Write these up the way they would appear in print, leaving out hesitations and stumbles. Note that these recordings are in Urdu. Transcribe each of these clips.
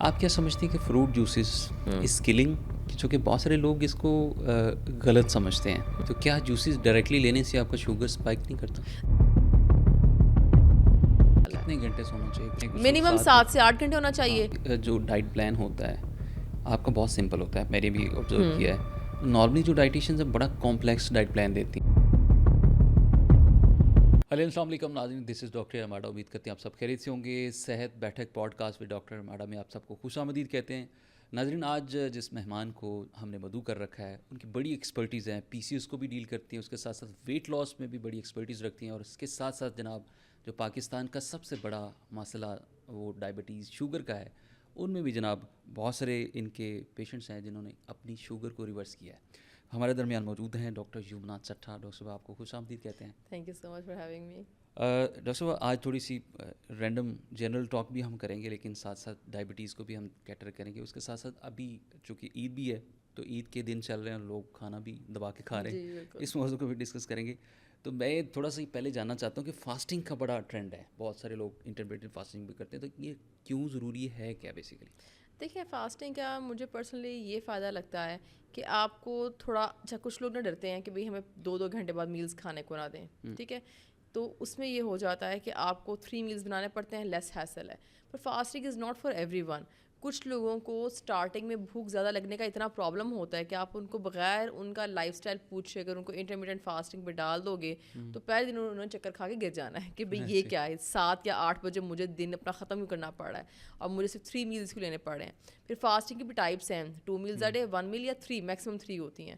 آپ کیا سمجھتے ہیں کہ فروٹ جوسز از کلنگ، چونکہ بہت سارے لوگ اس کو غلط سمجھتے ہیں، تو کیا جوسز ڈائریکٹلی لینے سے آپ کا شوگر اسپائک نہیں کرتا؟ کتنے گھنٹے سونا چاہیے؟ منیمم 7 سے 8 گھنٹے ہونا چاہیے. جو ڈائٹ پلان ہوتا ہے آپ کا بہت سمپل ہوتا ہے، میں نے بھی آبزرو کیا ہے. نارملی جو ڈائٹیشینز ہیں بڑا کمپلیکس ڈائٹ پلان دیتی ہیں. ہیلو السلام علیکم ناظرین، دس از ڈاکٹر اماڈا. امید کرتے ہیں آپ سب خیریت سے ہوں گے. صحت بیٹھک پوڈ کاسٹ ود ڈاکٹر اماڈا میں آپ سب کو خوش آمدید کہتے ہیں. ناظرین، آج جس مہمان کو ہم نے مدعو کر رکھا ہے ان کی بڑی ایکسپرٹیز ہیں، پی سی ایس کو بھی ڈیل کرتی ہیں، اس کے ساتھ ساتھ ویٹ لاس میں بھی بڑی ایکسپرٹیز رکھتی ہیں، اور اس کے ساتھ ساتھ جناب جو پاکستان کا سب سے بڑا مسئلہ وہ ڈائبٹیز شوگر کا ہے، ان میں بھی جناب بہت سارے ان کے پیشنٹس ہیں جنہوں نے اپنی شوگر کو ریورس کیا ہے. ہمارے درمیان موجود ہیں ڈاکٹر یمنا چٹھا. ڈاکٹر صاحب آپ کو خوش آمدید کہتے ہیں. Thank you so much for having me. Doctor صاحب آج تھوڑی سی رینڈم جنرل ٹاک بھی ہم کریں گے، لیکن ساتھ ساتھ ڈائبٹیز کو بھی ہم کیٹر کریں گے. اس کے ساتھ ساتھ ابھی چونکہ عید بھی ہے تو عید کے دن چل رہے ہیں، لوگ کھانا بھی دبا کے کھا رہے ہیں، اس موضوع کو بھی ڈسکس کریں گے. تو میں تھوڑا سا پہلے جاننا چاہتا ہوں کہ فاسٹنگ کا بڑا ٹرینڈ ہے، بہت سارے لوگ انٹرمیڈیٹ فاسٹنگ بھی کرتے ہیں، تو یہ کیوں ضروری ہے، کیا بیسیکلی؟ دیکھیں، فاسٹنگ کا مجھے پرسنلی یہ فائدہ لگتا ہے کہ آپ کو تھوڑا اچھا، کچھ لوگ نہ ڈرتے ہیں کہ بھئی ہمیں 2 گھنٹے بعد میلز کھانے کو نہ دیں، ٹھیک ہے، تو اس میں یہ ہو جاتا ہے کہ آپ کو 3 میلز بنانے پڑتے ہیں، لیس ہیسل ہے. پر fasting is not for everyone. کچھ لوگوں کو اسٹارٹنگ میں بھوک زیادہ لگنے کا اتنا پرابلم ہوتا ہے کہ آپ ان کو بغیر ان کا لائف اسٹائل پوچھے اگر ان کو انٹرمیڈیٹ فاسٹنگ پہ ڈال دو گے تو پہلے دن انہوں نے چکر کھا کے گر جانا ہے کہ بھئی یہ کیا ہے، 7 یا 8 بجے مجھے دن اپنا ختم کیوں کرنا پڑ رہا ہے اور مجھے صرف 3 میلز کیوں لینے پڑ رہے ہیں. پھر فاسٹنگ کی بھی ٹائپس ہیں، 2 میلز اے ڈے، 1 میل یا 3، میکسیمم 3 ہوتی ہیں.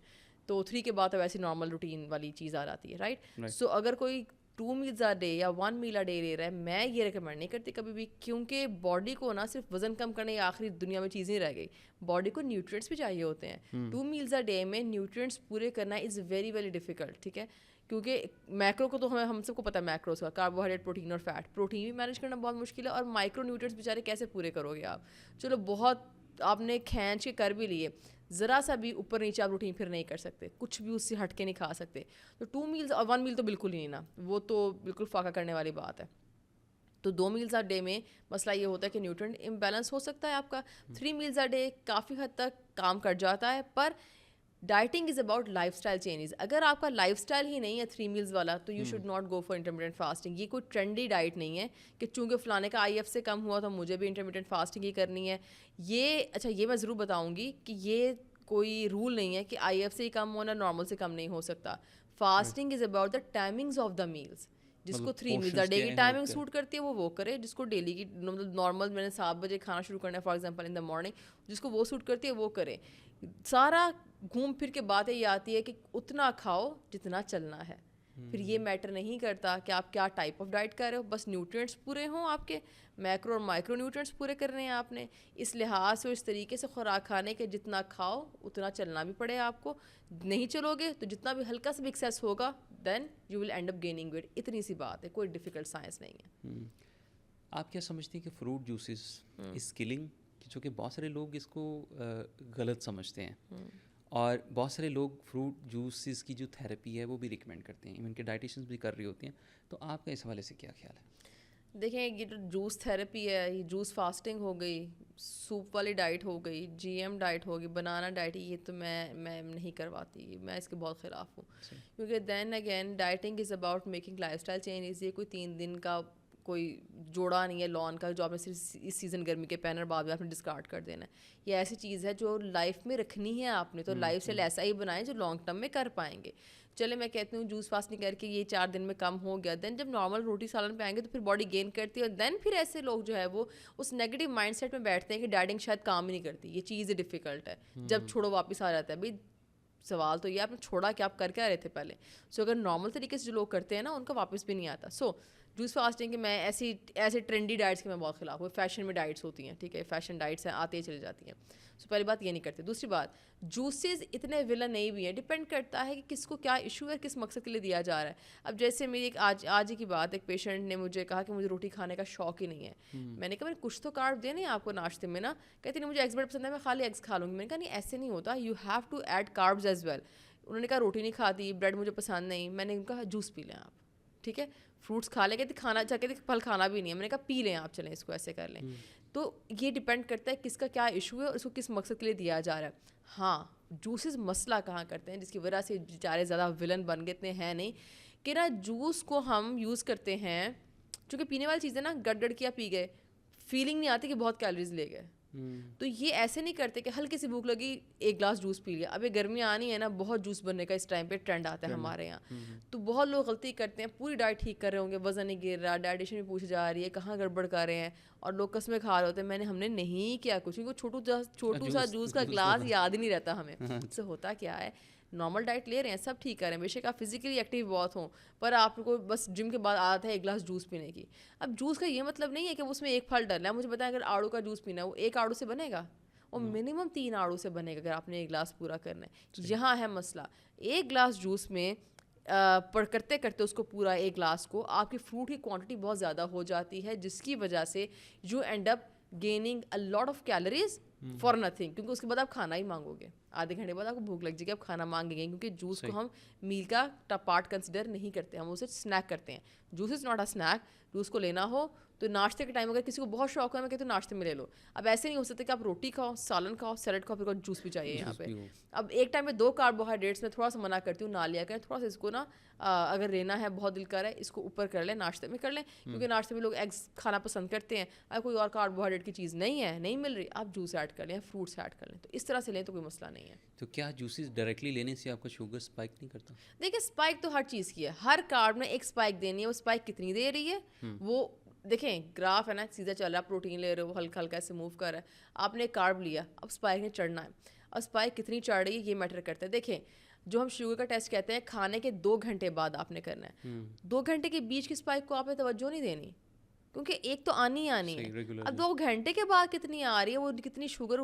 تو 3 کے بعد تو ویسے نارمل روٹین والی چیز آ جاتی ہے، رائٹ. سو اگر کوئی 2 میلز اے ڈے یا 1 میل اے ڈے لے رہا ہے، میں یہ ریکمینڈ نہیں کرتی کبھی بھی، کیونکہ باڈی کو نا صرف وزن کم کرنے یا آخری دنیا میں چیز نہیں رہ گئی، باڈی کو نیوٹرینٹس بھی چاہیے ہوتے ہیں. 2 میلز اے ڈے میں نیوٹرینٹس پورے کرنا از ویری ویری ڈیفیکلٹ، ٹھیک ہے، کیونکہ میکرو کو تو ہم سب کو پتہ ہے، میکروز کا کاربوہائیڈریٹ، پروٹین اور فیٹ. پروٹین بھی مینیج کرنا بہت مشکل ہے، اور مائکرو نیوٹرینٹس بیچارے کیسے پورے کرو گے آپ؟ چلو بہت آپ نے کھینچ کے کر بھی لیے، ذرا سا بھی اوپر نیچے آپ روٹین پھر نہیں کر سکتے، کچھ بھی اس سے ہٹ کے نہیں کھا سکتے. تو 2 میلز اور 1 میل تو بالکل ہی نہیں نا، وہ تو بالکل فاقہ کرنے والی بات ہے. تو 2 میلز اے ڈے میں مسئلہ یہ ہوتا ہے کہ نیوٹرینٹ امبیلنس ہو سکتا ہے آپ کا. 3 میلز اے ڈے کافی حد تک کام کر جاتا ہے. پر dieting is about lifestyle changes. اگر آپ کا لائف اسٹائل ہی نہیں ہے 3 میلز والا تو you should not go for intermediate fasting. یہ کوئی ٹرینڈی ڈائٹ نہیں ہے کہ چونکہ فلانے کا آئی ایف سے کم ہوا تو مجھے بھی انٹرمیڈیٹ فاسٹنگ ہی کرنی ہے. یہ اچھا، یہ میں ضرور بتاؤں گی کہ یہ کوئی رول نہیں ہے کہ آئی ایف سے ہی کم ہونا نارمل سے کم نہیں ہو سکتا. Fasting is about the timings of the meals. جس کو 3 میلز اے ڈے کی ٹائمنگ سوٹ کرتی ہے وہ کرے، جس کو ڈیلی کی نارمل میں نے 7 بجے کھانا شروع کرنا ہے for example in the morning, جس کو وہ سوٹ کرتی ہے وہ کرے. سارا گھوم پھر کے باتیں یہ آتی ہے کہ اتنا کھاؤ جتنا چلنا ہے. پھر یہ میٹر نہیں کرتا کہ آپ کیا ٹائپ آف ڈائٹ کر رہے ہو، بس نیوٹرینٹس پورے ہوں آپ کے، میکرو اور مائکرو نیوٹرینٹس پورے کرنے ہیں آپ نے. اس لحاظ سے اس طریقے سے خوراک کھانے کے جتنا کھاؤ اتنا چلنا بھی پڑے آپ کو. نہیں چلو گے تو جتنا بھی ہلکا سا بھی ایکسیس ہوگا then you will end up gaining weight. اتنی سی بات ہے، کوئی ڈیفیکلٹ سائنس نہیں ہے. آپ کیا سمجھتے ہیں کہ فروٹ جوسز از کلنگ، چونکہ بہت سارے لوگ اس کو غلط سمجھتے ہیں، اور بہت سارے لوگ فروٹ جوسز کی جو تھیراپی ہے وہ بھی ریکمینڈ کرتے ہیں، ایون کہ ڈائٹیشنز بھی کر رہی ہوتی ہیں. تو آپ کا اس حوالے سے کیا خیال ہے؟ دیکھیں، یہ جو جوس تھیراپی ہے، یہ جوس فاسٹنگ ہو گئی، سوپ والی ڈائٹ ہو گئی، جی ایم ڈائٹ ہوگی، بنانا ڈائٹ، یہ تو میں نہیں کرواتی، میں اس کے بہت خلاف ہوں. کیونکہ then again dieting is about making lifestyle changes. یہ کوئی 3 دن کا کوئی جوڑا نہیں ہے لان کا جو آپ نے صرف اس سیزن گرمی کے پہننے بعد میں آپ نے ڈسکارڈ کر دینا ہے. یہ ایسی چیز ہے جو لائف میں رکھنی ہے آپ نے، تو لائف اسٹائل ایسا ہی بنائیں جو لانگ ٹرم میں کر پائیں گے. چلے میں کہتی ہوں جوس فاسٹنگ کر کے یہ 4 دن میں کم ہو گیا، دین جب نارمل روٹی سالن پہ آئیں گے تو پھر باڈی گین کرتی ہے، اور دین پھر ایسے لوگ جو ہے وہ اس نیگیٹو مائنڈ سیٹ میں بیٹھتے ہیں کہ ڈائٹنگ شاید کام ہی نہیں کرتی، یہ چیز ڈیفیکلٹ ہے. جب چھوڑو واپس آ جاتا ہے. بھائی سوال تو یہ آپ نے چھوڑا کہ آپ کر کے آ رہے تھے پہلے. سو اگر نارمل طریقے سے جو لوگ کرتے ہیں نا ان کا واپس بھی نہیں آتا. سو جوس فاسٹنگ کے میں ایسے ٹرینڈی ڈائٹس کے میں بہت خلاف ہوں. فیشن میں ڈائٹس ہوتی ہیں، ٹھیک ہے، فیشن ڈائٹس ہیں، آتی ہیں چلی جاتی ہیں. سو پہلی بات یہ نہیں کرتے. دوسری بات، جوسز اتنے ویلن نہیں بھی ہیں، ڈپینڈ کرتا ہے کہ کس کو کیا ایشو ہے، کس مقصد کے لیے دیا جا رہا ہے. اب جیسے میری ایک آج کی بات، ایک پیشنٹ نے مجھے کہا کہ مجھے روٹی کھانے کا شوق ہی نہیں ہے. میں نے کہا کچھ تو کارب دے نہیں آپ کو ناشتے میں نا. کہتی نہیں مجھے ایگز بڑا پسند ہے، میں خالی ایگز کھا لوں گی. میں نے کہا نہیں ایسے نہیں ہوتا، you have to add carbs as well. انہوں نے کہا روٹی نہیں کھاتی، بریڈ مجھے پسند نہیں. میں نے کہا جوس پی لیں آپ، ٹھیک ہے، فروٹس کھا لیں. کہتے کھانا چاہ کے پھل کھانا بھی نہیں ہے. میں نے کہا پی لیں آپ، چلیں اس کو ایسے کر لیں. تو یہ ڈپینڈ کرتا ہے کس کا کیا ایشو ہے اور اس کو کس مقصد کے لیے دیا جا رہا ہے. ہاں جوسز مسئلہ کہاں کرتے ہیں جس کی وجہ سے بیچارے زیادہ ولن بن گئے اتنے ہیں نہیں کہ نا جوس کو ہم یوز کرتے ہیں چونکہ پینے والی چیزیں نا گڑ گڑ کیا پی گئے, فیلنگ نہیں آتی کہ بہت کیلریز لے گئے. تو یہ ایسے نہیں کرتے کہ ہلکی سی بھوک لگی ایک گلاس جوس پی لیا. اب یہ گرمیاں آنی ہے نا, بہت جوس بننے کا اس ٹائم پہ ٹرینڈ آتا ہے ہمارے یہاں. تو بہت لوگ غلطی کرتے ہیں, پوری ڈائٹ ٹھیک کر رہے ہوں گے, وزن نہیں گر رہا, ڈائٹیشن بھی پوچھی جا رہی ہے, کہاں گڑبڑ کر رہے ہیں, اور لوگ قسمیں کھا رہے ہوتے ہیں ہم نے نہیں کیا کچھ, کیونکہ چھوٹو سا جوس کا گلاس یاد ہی نہیں رہتا ہمیں. سے ہوتا کیا ہے, نارمل ڈائٹ لے رہے ہیں, سب ٹھیک کر رہے ہیں, بے شک آپ فزیکلی ایکٹیو بہت ہوں, پر آپ کو بس جم کے بعد عادت ہے ایک گلاس جوس پینے کی. اب جوس کا یہ مطلب نہیں ہے کہ اس میں ایک پھل ڈالنا ہے. مجھے بتائیں اگر آڑو کا جوس پینا ہے, وہ ایک آڑو سے بنے گا, اور منیمم 3 آڑو سے بنے گا اگر آپ نے ایک گلاس پورا کرنا ہے. یہاں ہے مسئلہ, ایک گلاس جوس میں کرتے کرتے اس کو پورا ایک گلاس کو آپ کی فروٹ کی کوانٹٹی بہت زیادہ ہو جاتی ہے, جس کی وجہ سے you and up gaining a lot of calories for nothing, کیونکہ اس کے بعد آپ کھانا ہی مانگو گے, آدھے گھنٹے بعد آپ کو بھوک لگ جائے گی, آپ کھانا مانگیں گے, کیونکہ جوس کو ہم میل کا پارٹ کنسیڈر نہیں کرتے, ہم اسے اسنیک کرتے ہیں. Juice is not a snake. Juice کو لینا ہو تو ناشتے کے ٹائم اگر کسی کو بہت شوق ہے میں کہتی ہوں ناشتے میں لے لو. اب ایسے نہیں ہو سکتا کہ آپ روٹی کھاؤ, سالن کھاؤ, سیلڈ کھاؤ, پھر جوس بھی چاہیے یہاں پہ. اب ایک ٹائم میں 2 کاربوہائیڈریٹس میں تھوڑا سا منع کرتی ہوں, نہ لیا کریں, تھوڑا سا اس کو نا اگر لینا ہے بہت دل کر ہے اس کو اوپر کر لیں, ناشتے میں کر لیں, کیونکہ ناشتے میں لوگ ایگز کھانا پسند کرتے ہیں. اگر کوئی اور کاربوہائیڈریٹ کی چیز نہیں ہے, نہیں مل رہی, آپ جوس ایڈ کر لیں, فروٹس ایڈ کر لیں, تو اس طرح سے لیں تو کوئی مسئلہ نہیں ہے. تو کیا جوسز ڈائریکٹلی لینے سے آپ کا شوگر اسپائک نہیں کرتا؟ دیکھیں اسپائک تو ہر چیز کی ہے, ہر کارب میں ایک اسپائک دینی ہے, وہ اسپائک کتنی دے رہی ہے وہ دیکھیں, گراف ہے نا سیدھا چل رہا ہے, پروٹین لے رہے ہو, ہلکا ہلکا ایسے موو کر رہا ہے, آپ نے کارب لیا, اب اسپائک نے چڑھنا ہے, اور اسپائک کتنی چڑھ رہی ہے یہ میٹر کرتا ہے. دیکھیں جو ہم شوگر کا ٹیسٹ کہتے ہیں کھانے کے 2 گھنٹے بعد آپ نے کرنا ہے, 2 گھنٹے کے بیچ کی اسپائک کو آپ نے توجہ نہیں دینی, کیونکہ ایک تو آنی ہی آنی ہے. اب 2 گھنٹے کے بعد کتنی آ رہی ہے, وہ کتنی شوگر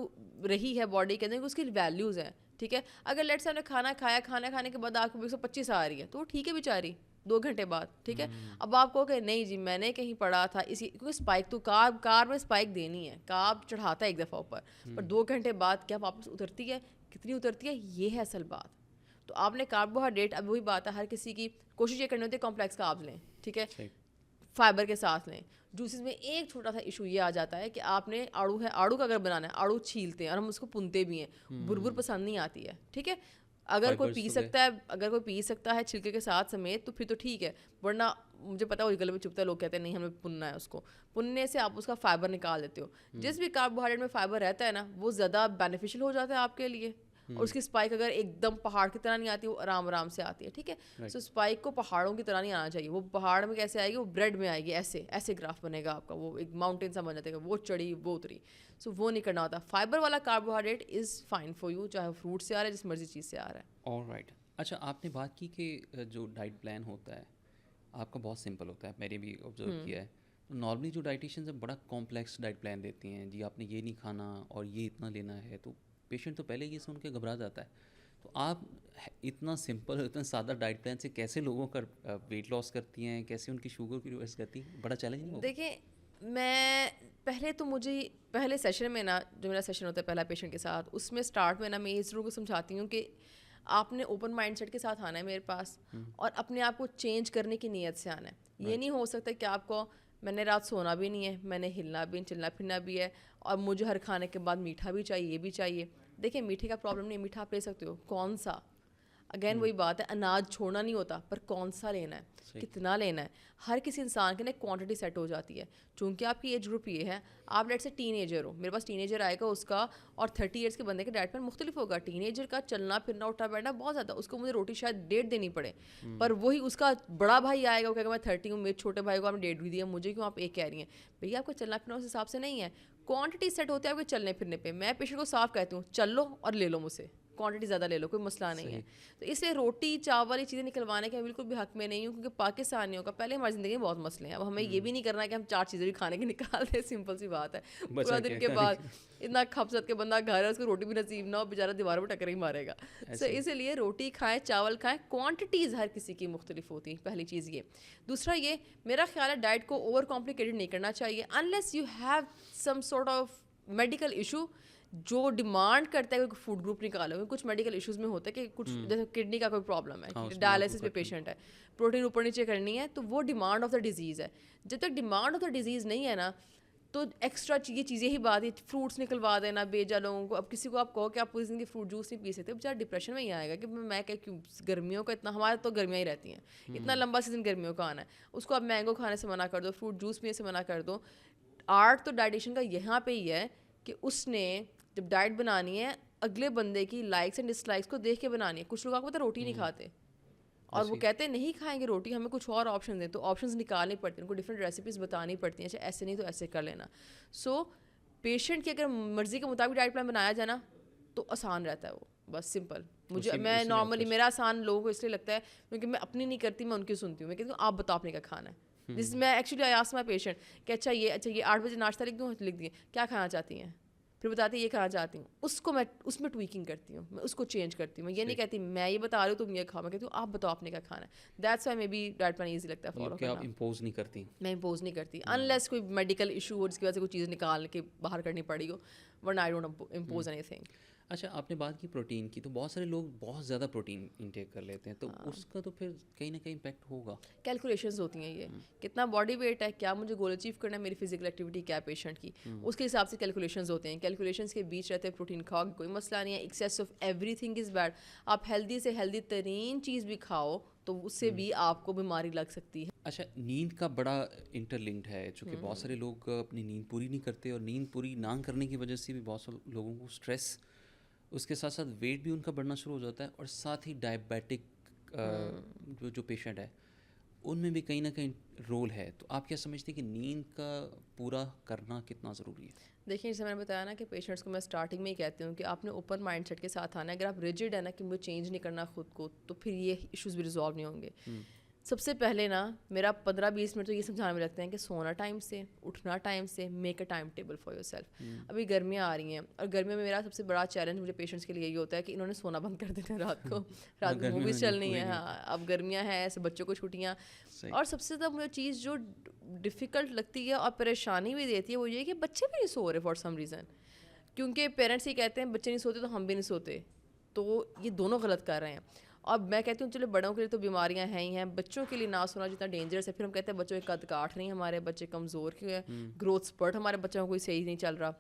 رہی ہے باڈی کے اندر, اس کی ویلیوز ہیں, ٹھیک ہے. اگر لیٹ سے ہم نے کھانا کھایا, کھانا کھانے کے بعد آپ کو 125 آ رہی ہے تو وہ ٹھیک ہے بیچاری 2 گھنٹے بعد, ٹھیک ہے. اب آپ کو کہ نہیں جی میں نے کہیں پڑھا تھا اسی, کیونکہ اسپائک تو کار میں اسپائک دینی ہے, کارب چڑھاتا ہے ایک دفعہ اوپر, پر 2 گھنٹے بعد کیا واپس اترتی ہے, کتنی اترتی ہے, یہ ہے اصل بات. تو آپ نے کاربوہائیڈریٹ, اب وہی بات ہے, ہر کسی کی کوشش یہ کرنی ہوتی ہے کمپلیکس کاربز لیں, ٹھیک ہے, فائبر کے ساتھ لیں. جوسز میں ایک چھوٹا سا ایشو یہ آ جاتا ہے کہ آپ نے آڑو ہے, آڑو کا اگر بنانا ہے, آڑو چھیلتے ہیں اور ہم اس کو پنتے بھی ہیں, بربر پسند نہیں آتی ہے, ٹھیک ہے. اگر کوئی پی سکتا ہے, اگر کوئی پی سکتا ہے چھلکے کے ساتھ سمیت تو پھر تو ٹھیک ہے, ورنہ مجھے پتا ہے وہ گلے میں چپتا ہے, لوگ کہتے ہیں نہیں ہمیں پننا ہے, اس کو پننے سے آپ اس کا فائبر نکال دیتے ہو. جس بھی کاربوہائیڈریٹ میں فائبر رہتا ہے نا وہ زیادہ بینیفیشیل ہو جاتا ہے آپ کے لیے, اور اس کی اسپائک اگر ایک دم پہاڑ کی طرح نہیں آتی, وہ آرام آرام سے آتی ہے, ٹھیک ہے. سو اسپائک کو پہاڑوں کی طرح نہیں آنا چاہیے, وہ پہاڑ میں کیسے آئے گی, وہ بریڈ میں آئے گی, ایسے ایسے گراف بنے گا آپ کا, وہ ایک ماؤنٹین سا بن جاتا ہے, وہ چڑھی وہ اتری. سو وہ نہیں کرنا ہوتا. فائبر والا carbohydrate is fine for you, چاہے فروٹ سے آ رہا ہے, جس مرضی چیز سے آ رہا ہے. آلرائٹ. اچھا آپ نے بات کی کہ جو ڈائٹ پلان ہوتا ہے آپ کا بہت سمپل ہوتا ہے, میں نے بھی آبزرو کیا ہے. نارملی جو ڈائٹیشینز ہیں بڑا کمپلیکس ڈائٹ پلان دیتی ہیں, جی آپ نے یہ نہیں کھانا اور یہ اتنا لینا ہے, تو پیشنٹ تو پہلے یہ سن کے گھبرا جاتا ہے. تو آپ اتنا سمپل اتنا سادہ ڈائٹ پلان سے کیسے لوگوں کا ویٹ لاس کرتی ہیں, کیسے ان کی شوگر کی ریورس کرتی ہیں, بڑا چیلنج نہیں ہوتا؟ دیکھیں میں پہلے تو مجھے پہلے سیشن میں نا, جو میرا سیشن ہوتا ہے پہلا پیشنٹ کے ساتھ, اس میں اسٹارٹ میں نا میں اس ضرور کو سمجھاتی ہوں کہ آپ نے اوپن مائنڈ سیٹ کے ساتھ آنا ہے میرے پاس, اور اپنے آپ کو چینج کرنے کی نیت سے آنا ہے. یہ نہیں ہو سکتا کہ آپ کو میں نے رات سونا بھی نہیں ہے, میں نے ہلنا بھی, چلنا پھرنا بھی ہے, اور مجھے ہر کھانے کے بعد میٹھا بھی چاہیے, یہ بھی چاہیے. دیکھیں میٹھے کا پرابلم نہیں, میٹھا آپ لے سکتے ہو, کون سا, اگین وہی بات ہے, اناج چھوڑنا نہیں ہوتا, پر کون سا لینا ہے, کتنا لینا ہے. ہر کسی انسان کے نا کوانٹٹی سیٹ ہو جاتی ہے. چونکہ آپ کی ایج گروپ یہ ہے, آپ لیٹ سے ٹین ایجر ہو, میرے پاس ٹین ایجر آئے گا, اس کا اور 30 ایئرس کے بندے کے ڈائٹ پلان مختلف ہوگا. ٹین ایجر کا چلنا پھرنا اٹھنا بیٹھنا بہت زیادہ, اس کو مجھے روٹی شاید 1.5 دینی پڑے, پر وہی اس کا بڑا بھائی آئے گا, وہ کہے گا میں 30 ہوں, میرے چھوٹے بھائی کو آپ نے 1.5 بھی دیا, مجھے کیوں آپ 1 کہہ رہی ہیں. بھیا آپ کا چلنا پھرنا اس حساب سے نہیں ہے, کوانٹٹی سیٹ ہوتے ہیں آپ کے چلنے پھرنے پہ. میں پیشنٹ کو صاف کہتی ہوں چل لو اور لے لو مجھ سے, کوانٹٹی زیادہ لے لو, کوئی مسئلہ نہیں ہے. تو اس لیے روٹی چاول یہ چیزیں نکلوانے کے بالکل بھی حق میں نہیں ہوں, کیونکہ پاکستانیوں کا پہلے ہماری زندگی میں بہت مسئلے ہیں. اب ہمیں یہ بھی نہیں کرنا کہ ہم 4 چیزیں بھی کھانے کی نکال دیں, سمپل سی بات ہے. پورا دن کے بعد اتنا کھپسد کے بندہ گھر ہے, اس کو روٹی بھی نصیب نہ ہو, بیچارہ دیواروں پہ ٹکر ہی مارے گا. سو اسی لیے روٹی کھائیں, چاول کھائیں, کوانٹٹیز ہر کسی کی مختلف ہوتی ہیں, پہلی چیز یہ. دوسرا یہ میرا خیال ہے ڈائٹ کو اوور کمپلیکیٹڈ نہیں کرنا چاہیے, unless you have some sort of medical issue جو ڈیمانڈ کرتا ہے کہ فوڈ گروپ نکالو. کچھ میڈیکل ایشوز میں ہوتا ہے کہ کچھ جیسے کڈنی کا کوئی پرابلم ہے, ڈائلسس پہ پیشنٹ ہے, پروٹین اوپر نیچے کرنی ہے, تو وہ ڈیمانڈ آف دا ڈیزیز ہے. جب تک ڈیمانڈ آف دا ڈیزیز نہیں ہے نا, تو ایکسٹرا یہ چیزیں ہی بات ہے, فروٹس نکلوا دینا بیجا لوگوں کو. اب کسی کو آپ کہو کہ آپ پوری زندگی فروٹ جوس نہیں پی سکتے, بیچارہ ڈپریشن میں ہی آئے گا کہ میں کیوں گرمیوں کا اتنا, ہمارے تو گرمیاں ہی رہتی ہیں, اتنا لمبا سیزن گرمیوں کا آنا ہے, اس کو آپ مینگو کھانے سے منع کر دو, فروٹ جوس پینے سے منع کر دو. آرٹ تو ڈائٹیشن کا یہاں پہ ہی ہے کہ اس نے جب ڈائٹ بنانی ہے اگلے بندے کی لائکس اینڈ ڈس لائکس کو دیکھ کے بنانی ہے. کچھ لوگ آپ کو پتہ روٹی نہیں کھاتے اور وہ کہتے ہیں نہیں کھائیں گے روٹی, ہمیں کچھ اور آپشن دیں, تو آپشنز نکالنی پڑتی ہیں, ان کو ڈفرینٹ ریسیپیز بتانی پڑتی ہیں, اچھا ایسے نہیں تو ایسے کر لینا. سو پیشنٹ کی اگر مرضی کے مطابق ڈائٹ پلان بنایا جائے نا تو آسان رہتا ہے وہ, بس سمپل. میں نارملی میرا آسان لوگوں کو اس لیے لگتا ہے کیونکہ میں اپنی نہیں کرتی, میں ان کی سنتی ہوں. میں کہتی ہوں آپ بتاؤ آپ نے کیا کھانا ہے. جس میں actually I ask my patient کہ اچھا یہ 8 بجے ناشتہ لکھ دوں, لکھ دیں کیا کھانا چاہتی ہیں, پھر بتاتی ہیں یہ کھانا چاہتی ہوں. اس کو میں اس میں ٹویکنگ کرتی ہوں, میں اس کو چینج کرتی ہوں. میں یہ نہیں کہتی میں یہ بتا رہی ہوں تم یہ کھاؤ, میں کہتی ہوں آپ بتاؤ آپ نے کیا کھانا ہے. That's why maybe diet plan easy لگتا ہے فالو کرنا. آپ امپوز نہیں کرتی؟ میں امپوز نہیں کرتی انلیس کوئی میڈیکل ایشو ہو جس کی وجہ سے کوئی چیز نکال کے باہر کرنی پڑی ہو, ورنہ I don't impose any thing. اچھا آپ نے بات کی پروٹین کی, تو بہت سارے لوگ بہت زیادہ پروٹین انٹیک کر لیتے ہیں, تو اس کا تو پھر کہیں نہ کہیں امپیکٹ ہوگا. کیلکولیشنز ہوتی ہیں, یہ کتنا باڈی ویٹ ہے, کیا مجھے گول اچیو کرنا ہے, میری فزیکل ایکٹیویٹی کیا ہے پیشنٹ کی, اس کے حساب سے کیلکولیشنز ہوتے ہیں. کیلکولیشنز کے بیچ رہتے ہیں پروٹین کھاؤ کوئی مسئلہ نہیں ہے, access of every thing is bad. آپ ہیلدی سے ہیلدی ترین چیز بھی کھاؤ تو اس سے بھی آپ کو بیماری لگ سکتی ہے. اچھا نیند کا بڑا انٹر لنکڈ ہے, چونکہ بہت سارے لوگ اپنی نیند پوری نہیں کرتے, اور نیند پوری نہ کرنے کی وجہ سے بھی بہت سارے لوگوں کو اسٹریس, اس کے ساتھ ساتھ ویٹ بھی ان کا بڑھنا شروع ہو جاتا ہے, اور ساتھ ہی ڈائبیٹک جو پیشنٹ ہے ان میں بھی کہیں نہ کہیں رول ہے. تو آپ کیا سمجھتے ہیں کہ نیند کا پورا کرنا کتنا ضروری ہے؟ دیکھیں جیسے میں نے بتایا نا کہ پیشنٹس کو میں اسٹارٹنگ میں ہی کہتی ہوں کہ آپ نے اوپن مائنڈ سیٹ کے ساتھ آنا ہے. اگر آپ ریجڈ ہے نا کہ مجھے چینج نہیں کرنا خود کو, تو پھر یہ ایشوز بھی ریزالو نہیں ہوں گے. سب سے پہلے نا میرا 15-20 منٹ تو یہ سمجھانے میں لگتے ہیں کہ سونا ٹائم سے, اٹھنا ٹائم سے, make a time table for your self. ابھی گرمیاں آ رہی ہیں, اور گرمیوں میں میرا سب سے بڑا چیلنج مجھے پیشنٹس کے لیے یہی ہوتا ہے کہ انہوں نے سونا بند کر دیتے ہیں رات کو موویز چلنی ہے. ہاں اب گرمیاں ہیں, ایسے بچوں کو چھٹیاں, اور سب سے زیادہ مجھے چیز جو ڈیفیکلٹ لگتی ہے اور پریشانی بھی دیتی ہے وہ یہ کہ بچے بھی نہیں سو رہے فار سم ریزن, کیونکہ پیرنٹس یہ کہتے ہیں بچے نہیں سوتے تو ہم بھی نہیں سوتے, تو یہ دونوں غلط کر رہے ہیں. اور میں کہتی ہوں چلو بڑوں کے لیے تو بیماریاں ہیں ہی ہیں, بچوں کے لیے نہ سونا جتنا ڈینجرس ہے. پھر ہم کہتے ہیں بچوں کے قد کاٹ نہیں, ہمارے بچے کمزور کیوں ہیں, گروتھ اسپرٹ ہمارے بچوں کو کوئی صحیح نہیں چل رہا.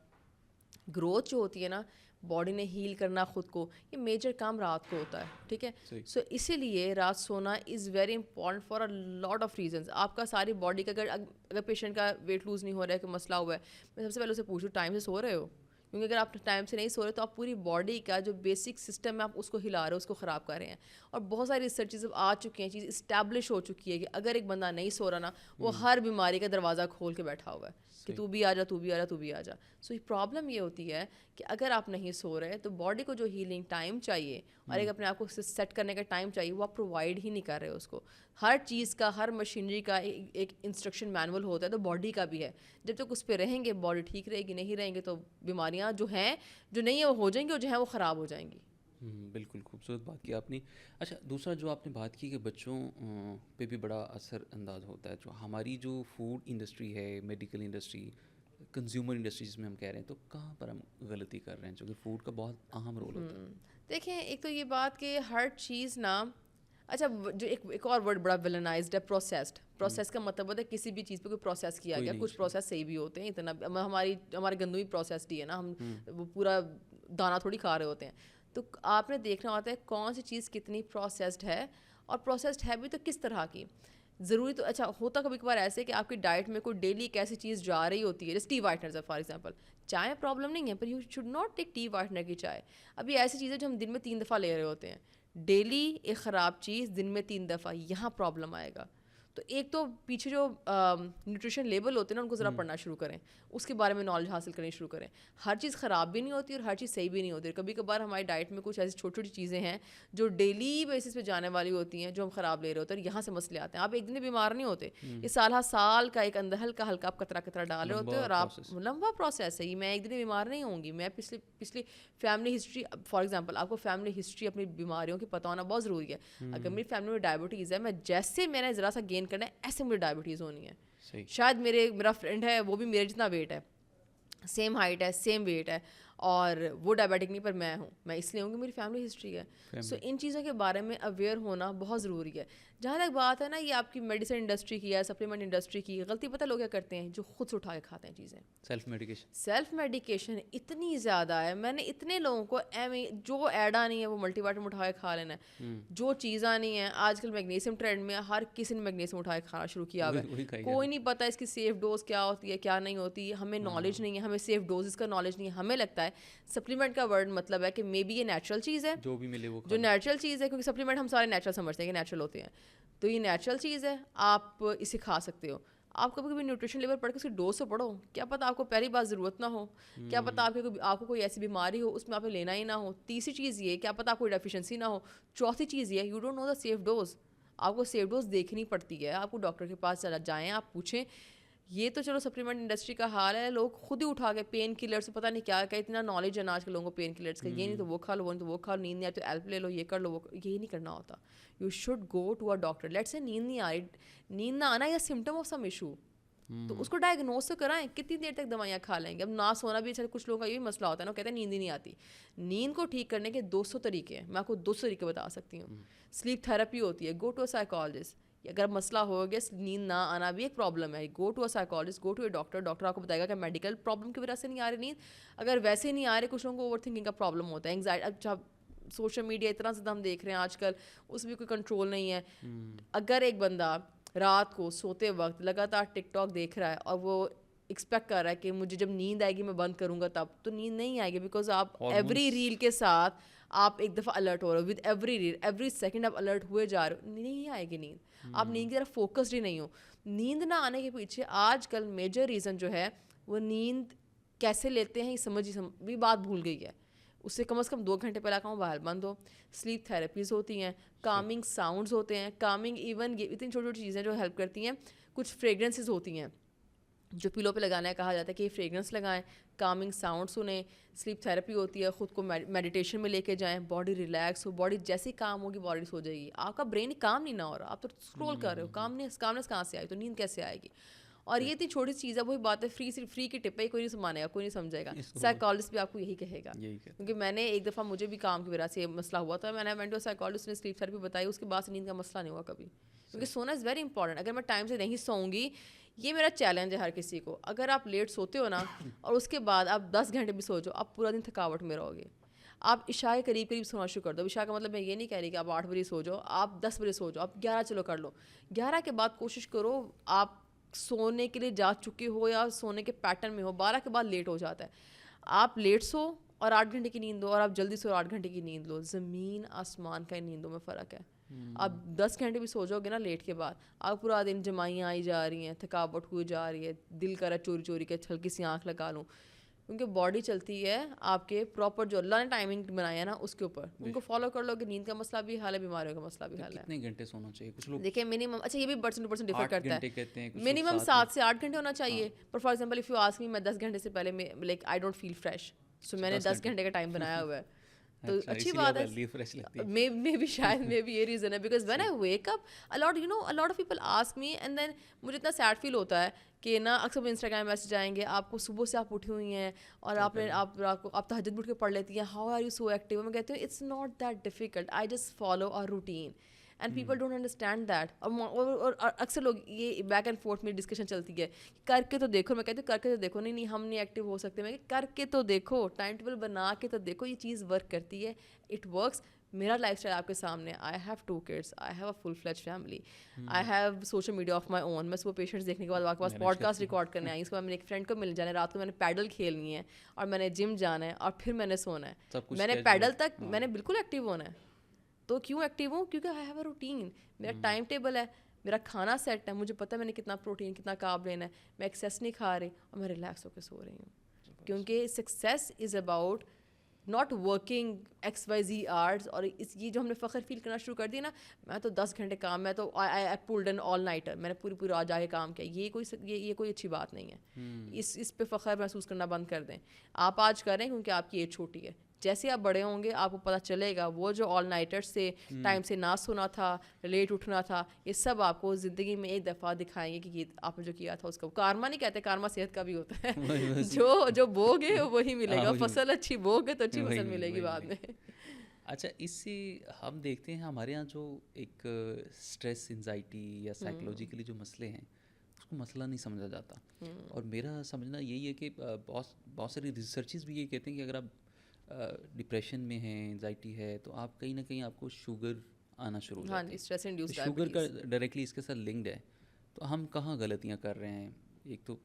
گروتھ جو ہوتی ہے نا, باڈی نے ہیل کرنا خود کو, یہ میجر کام رات کو ہوتا ہے, ٹھیک ہے. سو اسی لیے رات سونا is very important for a lot of reasons. آپ کا ساری باڈی کا اگر پیشنٹ کا ویٹ لوز نہیں ہو رہا ہے, کوئی مسئلہ ہوا ہے, میں سب سے پہلے اسے پوچھوں ٹائم سے سو رہے ہو, کیونکہ اگر آپ ٹائم سے نہیں سو رہے تو آپ پوری باڈی کا جو بیسک سسٹم ہے آپ اس کو ہلا رہے ہو, اس کو خراب کر رہے ہیں. اور بہت ساری ریسرچز اب آ چکی ہیں, چیز اسٹیبلش ہو چکی ہے کہ اگر ایک بندہ نہیں سو رہا نا, وہ ہر بیماری کا دروازہ کھول کے بیٹھا ہوا ہے کہ تو بھی آ جا, تو بھی آ جا, تو بھی آ جا. سو یہ پرابلم یہ ہوتی ہے کہ اگر آپ نہیں سو رہے تو باڈی کو جو ہیلنگ ٹائم چاہیے اور ایک اپنے آپ کو سیٹ کرنے کا ٹائم چاہیے, وہ آپ پرووائڈ ہی نہیں کر رہے اس کو. ہر چیز کا, ہر مشینری کا ایک انسٹرکشن مینول ہوتا ہے, تو باڈی کا بھی ہے. جب تک اس پہ رہیں گے باڈی ٹھیک رہے گی, نہیں رہیں گے تو بیماریاں جو ہیں جو نہیں ہیں وہ ہو جائیں گی, اور جو ہیں وہ خراب ہو جائیں گی. بالکل خوبصورت بات کی آپ نے. اچھا دوسرا جو آپ نے بات کی کہ بچوں پہ بھی بڑا اثر انداز ہوتا ہے, جو ہماری جو فوڈ انڈسٹری ہے, میڈیکل انڈسٹری, کنزیومر انڈسٹری جس میں ہم کہہ رہے ہیں, تو کہاں پر ہم غلطی کر رہے ہیں, جو کہ فوڈ کا بہت اہم رول ہوتا ہے. دیکھیں ایک تو یہ بات کہ ہر چیز نا, اچھا جو ایک اور ورڈ بڑا ویلنائزڈ ہے, پروسیسڈ. پروسیس کا مطلب ہوتا ہے کسی بھی چیز پہ کوئی پروسیس کیا گیا. کچھ پروسیس صحیح بھی ہوتے ہیں, اتنا ہمارے گندم بھی پروسیسڈ ہی ہے نا, ہم وہ پورا دانہ تھوڑی کھا رہے ہوتے ہیں. تو آپ نے دیکھنا ہوتا ہے کون سی چیز کتنی پروسیسڈ ہے, اور پروسیسڈ ہے بھی تو کس طرح کی. ضروری تو اچھا ہوتا کبھی کبھار ایسے کہ آپ کی ڈائٹ میں کوئی ڈیلی ایک ایسی چیز جا رہی ہوتی ہے, جیسے ٹی وائٹنرز ہے فار ایگزامپل. چائے میں پرابلم نہیں ہے, پر you should not take tea whitener کی چائے. اب یہ ایسی چیزیں جو ہم دن میں 3 دفعہ لے رہے ہوتے ہیں, ڈیلی ایک خراب چیز دن میں 3 دفعہ, یہاں پرابلم آئے گا. تو ایک تو پیچھے جو نیوٹریشن لیبل ہوتے ہیں نا, ان کو ذرا پڑھنا شروع کریں, اس کے بارے میں نالج حاصل کرنی شروع کریں. ہر چیز خراب بھی نہیں ہوتی اور ہر چیز صحیح بھی نہیں ہوتی. کبھی کبھار ہماری ڈائٹ میں کچھ ایسی چھوٹی چھوٹی چیزیں ہیں جو ڈیلی بیسس پہ جانے والی ہوتی ہیں, جو ہم خراب لے رہے ہوتے ہیں, اور یہاں سے مسئلے آتے ہیں. آپ ایک دن بیمار نہیں ہوتے, یہ سال ہر سال کا ایک اندر ہلکا ہلکا آپ قطرہ قطرہ ڈال رہے ہوتے ہیں, اور آپ لمبا پروسیس ہے یہ. میں ایک دن بیمار نہیں ہوں گی, میں پچھلی فیملی ہسٹری, فار ایگزامپل آپ کو فیملی ہسٹری اپنی بیماریوں کی پتہ ہونا بہت ضروری ہے. اگر میری فیملی میں ڈائبٹیز ہے, میں جیسے میں نے ذرا سا گین کرنا ہے ایسے مجھے ڈائبٹیز ہونی ہے. شاید میرا فرینڈ ہے وہ بھی میرے جتنا ویٹ ہے, سیم ہائٹ ہے, سیم ویٹ ہے, اور وہ ڈائبیٹک نہیں پر میں ہوں, میں اس لیے ہوں کہ میری فیملی ہسٹری ہے. سو ان چیزوں کے بارے میں اویئر ہونا بہت ضروری ہے. جہاں تک بات ہے نا یہ آپ کی میڈیسن انڈسٹری کی ہے, سپلیمنٹ انڈسٹری کی, غلطی پتہ لوگ کیا کرتے ہیں, جو خود سے اٹھا کے کھاتے ہیں چیزیں. سیلف میڈیکیشن اتنی زیادہ ہے, میں نے اتنے لوگوں کو جو ایڈ آنی ہے وہ ملٹی وائٹامن اٹھا کے کھا لینا ہے, جو چیز آنی ہے. آج کل میگنیشیم ٹرینڈ میں, ہر کسی نے میگنیشیم اٹھا کے کھانا شروع کیا ہوا ہے. کوئی نہیں پتہ اس کی سیف ڈوز کیا ہوتی ہے کیا نہیں ہوتی, ہمیں نالج نہیں ہے, ہمیں سیف ڈوزز کا نالج نہیں ہے. ہمیں لگتا ہے سپلیمنٹ کا ورڈ مطلب ہے کہ مے بی یہ نیچرل چیز ہے, جو بھی ملے وہ جو نیچرل چیز ہے, کیونکہ سپلیمنٹ ہم سارے نیچرل سمجھتے ہیں کہ نیچرل ہوتے ہیں, تو یہ نیچرل چیز ہے, آپ اسے کھا سکتے ہو. آپ کبھی کبھی نیوٹریشن لیول پڑھ کے اس کی ڈوز سے پڑھو, کیا پتہ آپ کو پہلی بار ضرورت نہ ہو, کیا پتہ آپ کو کوئی ایسی بیماری ہو اس میں آپ نے لینا ہی نہ ہو. تیسری چیز یہ, کیا پتہ آپ کو ڈیفیشنسی نہ ہو. چوتھی چیز یہ, you don't know the safe dose. آپ کو سیف ڈوز دیکھنی پڑتی ہے, آپ کو ڈاکٹر کے پاس چلا جائیں, آپ پوچھیں. یہ تو چلو سپلیمنٹ انڈسٹری کا حال ہے, لوگ خود ہی اٹھا کے پین کلرس, پتہ نہیں کیا کہ اتنا نالج ہے آج کے لوگوں کو پین کلرس کا, یہ نہیں تو وہ کھا لو, وہ نہیں تو وہ کھا لو, نیند نہیں آئی تو ایلپ لے لو, یہ کر لو, وہ یہی نہیں کرنا ہوتا. You should go to a doctor. Late سے نیند نہیں آ رہی, نیند نہ آنا یا سمٹم آف سم ایشو, تو اس کو ڈائگنوز تو کرائیں. کتنی دیر تک دوائیاں کھا لیں گے. اب نہ سونا بھی کچھ لوگوں کا یہی مسئلہ ہوتا ہے نا, کہتے ہیں نیند ہی نہیں آتی. نیند کو ٹھیک کرنے کے 200 طریقے ہیں, میں آپ کو 200 طریقے بتا سکتی ہوں. سلیپ تھراپی ہوتی ہے, گو ٹو اے سائیکالوجسٹ. اگر مسئلہ ہو گیا نیند نہ آنا بھی ایک پرابلم ہے, go to a psychologist, go to a doctor. Doctor آپ کو بتائے گا کہ میڈیکل پرابلم کی وجہ سے نہیں آ رہی نیند. اگر ویسے نہیں آ رہے, کچھ لوگوں کو اوور تھنکنگ کا پرابلم ہوتا ہے, انگزائٹی. اچھا سوشل میڈیا اتنا زیادہ ہم دیکھ رہے ہیں آج کل, اس میں کوئی کنٹرول نہیں ہے. اگر ایک بندہ رات کو سوتے وقت لگاتار ٹک ٹاک دیکھ رہا ہے اور وہ ایکسپیکٹ کر رہا ہے کہ مجھے جب نیند آئے گی میں بند کروں گا تب, تو نیند نہیں آئے گی. بیکاز آپ ایوری ریل کے ساتھ آپ ایک دفعہ الرٹ ہو رہے ہو, with every reel every second آپ الرٹ ہوئے جا رہے ہو, نہیں آئے گی نیند. آپ نیند کی طرف فوکسڈ ہی نہیں ہو. نیند نہ آنے کے پیچھے آج کل میجر ریزن جو ہے وہ نیند کیسے لیتے ہیں یہ سمجھ بھی بات بھول گئی ہے. اس سے کم از کم 2 گھنٹے پہلے کا موبائل بند ہو. سلیپ تھراپیز ہوتی ہیں, کامنگ ساؤنڈز ہوتے ہیں, کامنگ ایون اتنی چھوٹی چھوٹی چیزیں جو ہیلپ کرتی ہیں. کچھ فریگرنسز ہوتی ہیں جو پلو پہ لگانا ہے, کہا جاتا ہے کہ یہ فریگرنس لگائیں, کامنگ ساؤنڈ سنیں. سلیپ تھراپی ہوتی ہے, خود کو میڈیٹیشن میں لے کے جائیں, باڈی ریلیکس ہو, باڈی جیسے کام ہوگی باڈی سو جائے گی. آپ کا برین کام نہیں نہ ہو رہا, آپ تو اسکرول کر رہے ہو, کامنس کہاں سے آئی, تو نیند کیسے آئے گی. اور یہ اتنی چھوٹی چیز ہے, وہی بات ہے, فری کی ٹپ ہے, کوئی نہیں مانے گا, کوئی نہیں سمجھے گا. سائیکالوجسٹ بھی آپ کو یہی کہے گا, کیونکہ میں نے ایک دفعہ مجھے بھی کام کی وجہ سے مسئلہ ہوا تھا, میں نے وینٹ ٹو سائیکالوجسٹ نے سلیپ تھراپی بتائی, اس کے بعد سے نیند کا مسئلہ نہیں ہوا کبھی. کیونکہ سونا از ویری امپورٹنٹ. اگر میں ٹائم سے نہیں سوؤں گی, یہ میرا چیلنج ہے ہر کسی کو, اگر آپ لیٹ سوتے ہو نا اور اس کے بعد آپ 10 گھنٹے بھی سو جاؤ, آپ پورا دن تھکاوٹ میں رہو گے. آپ عشاء کے قریب سونا شروع کر دو. عشاء کا مطلب میں یہ نہیں کہہ رہی کہ آپ 8 بجے سو جاؤ, آپ 10 بجے سو جاؤ, آپ 11 چلو کر لو. 11 کے بعد کوشش کرو آپ سونے کے لیے جا چکے ہو یا سونے کے پیٹرن میں ہو. 12 کے بعد لیٹ ہو جاتا ہے. آپ لیٹ سو اور 8 گھنٹے کی نیند دو, اور آپ جلدی سو 8 گھنٹے کی نیند لو. زمین آسمان کا نیندوں میں فرق ہے. آپ 10 گھنٹے بھی سو جاؤ گے نا لیٹ کے بعد, آپ پورا دن جمائیاں آئی جا رہی ہیں, تھکاوٹ ہوئی جا رہی ہے, دل کر رہا ہے چوری چوری کے ہلکی سی آنکھ لگا لوں. کیونکہ باڈی چلتی ہے آپ کے پراپر جو اللہ نے ٹائمنگ بنایا ہے نا اس کے اوپر, ان کو فالو کر لو. کہ نیند کا مسئلہ بھی حل ہے, بیماریوں کا مسئلہ بھی حل ہے. کتنے گھنٹے سونا چاہیے کچھ لوگ دیکھیں منیمم, اچھا یہ بھی پرسن ٹو پرسن ڈفر کرتا ہے, منیمم منیمم 7 سے 8 گھنٹے ہونا چاہیے. پر for example if you ask me, میں 10 گھنٹے سے پہلے like I don't feel fresh, so میں نے 10 گھنٹے کا ٹائم بنایا ہوا ہے. تو اچھی بات ہے, مے بی شاید مے بی یہ ریزن ہے. Because when I wake up a lot you know a lot of people ask me, and then مجھے اتنا سیڈ فیل ہوتا ہے کہ نا اکثر انسٹاگرام میسج آئیں گے, آپ کو صبح سے آپ اٹھی ہوئی ہیں اور آپ تہجد بھی اٹھ کے پڑھ لیتی ہیں, how are you so active. میں کہتی ہوں it's not that difficult, I just follow a routine, and people don't understand that. اور اکثر لوگ یہ بیک اینڈ فورتھ میں ڈسکشن چلتی ہے, کر کے تو دیکھو. میں کہتی ہوں کر کے تو دیکھو. نہیں ہم نہیں ایکٹیو ہو سکتے. میں کر کے تو دیکھو, ٹائم ٹیبل بنا کے تو دیکھو, یہ چیز ورک کرتی ہے, اٹ ورکس. میرا لائف اسٹائل آپ کے سامنے, I have 2 kids, I have a full fledged family, I have social media of my own. میں صبح پیشنٹس دیکھنے کے بعد آپ کے پاس پوڈ کاسٹ ریکارڈ کرنے آئی, اس کے بعد میں ایک فرینڈ کو مل جانا ہے, رات کو میں نے پیڈل کھیلنی ہے, اور میں نے جم جانا ہے, اور پھر میں نے سونا ہے. میں نے پیڈل تک میں نے بالکل ایکٹیو ہونا ہے. تو کیوں ایکٹیو ہوں؟ کیونکہ آئی ہیو اے روٹین, میرا ٹائم ٹیبل ہے, میرا کھانا سیٹ ہے, مجھے پتہ ہے میں نے کتنا پروٹین کتنا کارب لینا ہے, میں ایکسیس نہیں کھا رہی, اور میں ریلیکس ہو کے سو رہی ہوں. کیونکہ success is about not working XYZ آرز. اور اس یہ جو ہم نے فخر فیل کرنا شروع کر دیا نا, میں تو 10 گھنٹے کام, میں تو آئی پولڈ این آل نائٹر, میں نے پوری رات جا کے کام کیا, یہ کوئی اچھی بات نہیں ہے. اس پہ فخر محسوس کرنا بند کر دیں. آپ آج کریں کیونکہ آپ کی ایج چھوٹی ہے, جیسے آپ بڑے ہوں گے آپ کو پتہ چلے گا وہ جو آل نائٹرز سے ٹائم سے نہ سونا تھا, لیٹ اٹھنا تھا, یہ سب آپ کو زندگی میں ایک دفعہ دکھائیں گے کہ یہ آپ نے جو کیا تھا اس کا کارما نہیں کہتے, کارما صحت کا بھی ہوتا ہے. جو بوگے وہی ملے گا, فصل اچھی بوگے تو اچھی فصل ملے گی بعد میں. اچھا, اس سے ہم دیکھتے ہیں ہمارے یہاں جو ایک اسٹریس, انزائٹی یا سائیکولوجیکلی جو مسئلے ہیں اس کو مسئلہ نہیں سمجھا جاتا. اور میرا سمجھنا یہی ہے کہ بہت ساری ریسرچز بھی یہ کہتے ہیں کہ اگر آپ ڈپریشن میں ہیں, انزائٹی ہے, تو آپ کہیں نہ کہیں آپ کو شوگر آنا شروع ہو جاتی ہے. اسٹریس انڈیوسڈ شوگر کا ڈائریکٹلی اس کے ساتھ لنکڈ ہے. تو ہم کہاں غلطیاں کر رہے ہیں؟ ایک تو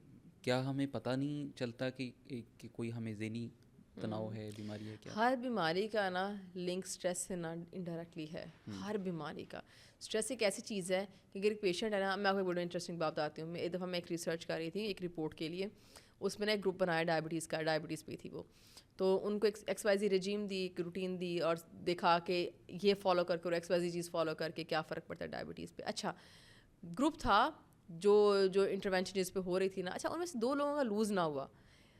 کیا ہمیں پتہ نہیں چلتا کہ کوئی ہمیں ذہنی تناؤ ہے, بیماری ہے کیا؟ ہر بیماری کا نا لنک اسٹریس سے نا انڈائریکٹلی ہے. ہر بیماری کا اسٹریس ایک ایسی چیز ہے کہ اگر ایک پیشنٹ ہے نا, میں آپ کو بڑا انٹرسٹنگ بات بتاتی ہوں. ایک دفعہ میں ایک ریسرچ کر رہی تھی ایک رپورٹ کے لیے, اس میں نے ایک گروپ بنایا ڈائبٹیز کا, ڈائبٹیز پہ تھی وہ, تو ان کو ایکس وائی زی رجیم دی, ایک روٹین دی اور دیکھا کہ یہ فالو کر کے اور ایکس وائی زی چیز فالو کر کے کیا فرق پڑتا ہے ڈائبٹیز پہ. اچھا گروپ تھا جو انٹروینشن جس پہ ہو رہی تھی نا, اچھا ان میں سے 2 لوگوں کا لوز نہ ہوا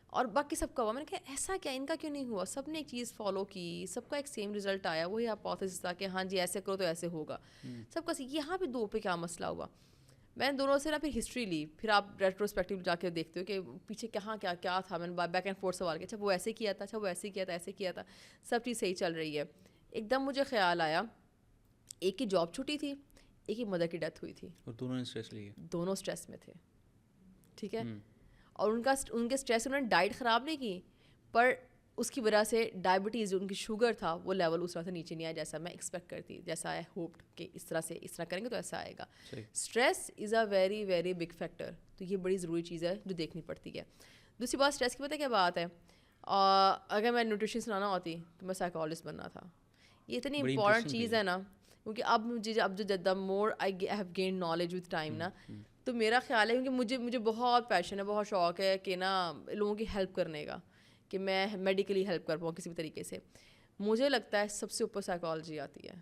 اور باقی سب کا ہوا. میں نے کہا ایسا کیا, ان کا کیوں نہیں ہوا؟ سب نے ایک چیز فالو کی, سب کا ایک سیم رزلٹ آیا, وہی ہائپوتھیسس تھا کہ ہاں جی ایسے کرو تو ایسے ہوگا سب کا. یہاں پہ 2 پہ کیا مسئلہ ہوا؟ میں نے دونوں سے نا پھر ہسٹری لی, پھر آپ ریٹروسپیکٹیو جا کے دیکھتے ہو کہ پیچھے کہاں کیا تھا. میں نے بیک اینڈ فورتھ سوال کیا, اچھا وہ ایسے کیا تھا, اچھا وہ ایسے کیا تھا, ایسے کیا تھا, سب چیز صحیح چل رہی ہے. ایک دم مجھے خیال آیا ایک کی جاب چھٹی تھی, ایک کی مدر کی ڈیتھ ہوئی تھی, اور دونوں نے اسٹریس لیا, دونوں اسٹریس میں تھے. ٹھیک ہے, اور ان کے اسٹریس انہوں نے ڈائٹ خراب نہیں کی, پر اس کی وجہ سے ڈائبٹیز جو ان کی شوگر تھا وہ لیول اس طرح سے نیچے نہیں آیا جیسا میں ایکسپیکٹ کرتی, جیسا آئی ہوپڈ کہ اس طرح کریں گے تو ایسا آئے گا. Stress is a very very big factor, تو یہ بڑی ضروری چیز ہے جو دیکھنی پڑتی ہے. دوسری بات اسٹریس کی پتہ کیا بات ہے, اگر میں نیوٹریشن سنانا ہوتی تو میں سائیکالوجسٹ بننا تھا. یہ اتنی امپورٹنٹ چیز ہے نا, کیونکہ اب جو the more I have gain knowledge with time نا, تو میرا خیال ہے کیونکہ مجھے بہت پیشن ہے, بہت شوق ہے کہ نا لوگوں کی ہیلپ کرنے کا, کہ میں میڈیکلی ہیلپ کر پاؤں کسی بھی طریقے سے. مجھے لگتا ہے سب سے اوپر سائیکالوجی آتی ہے.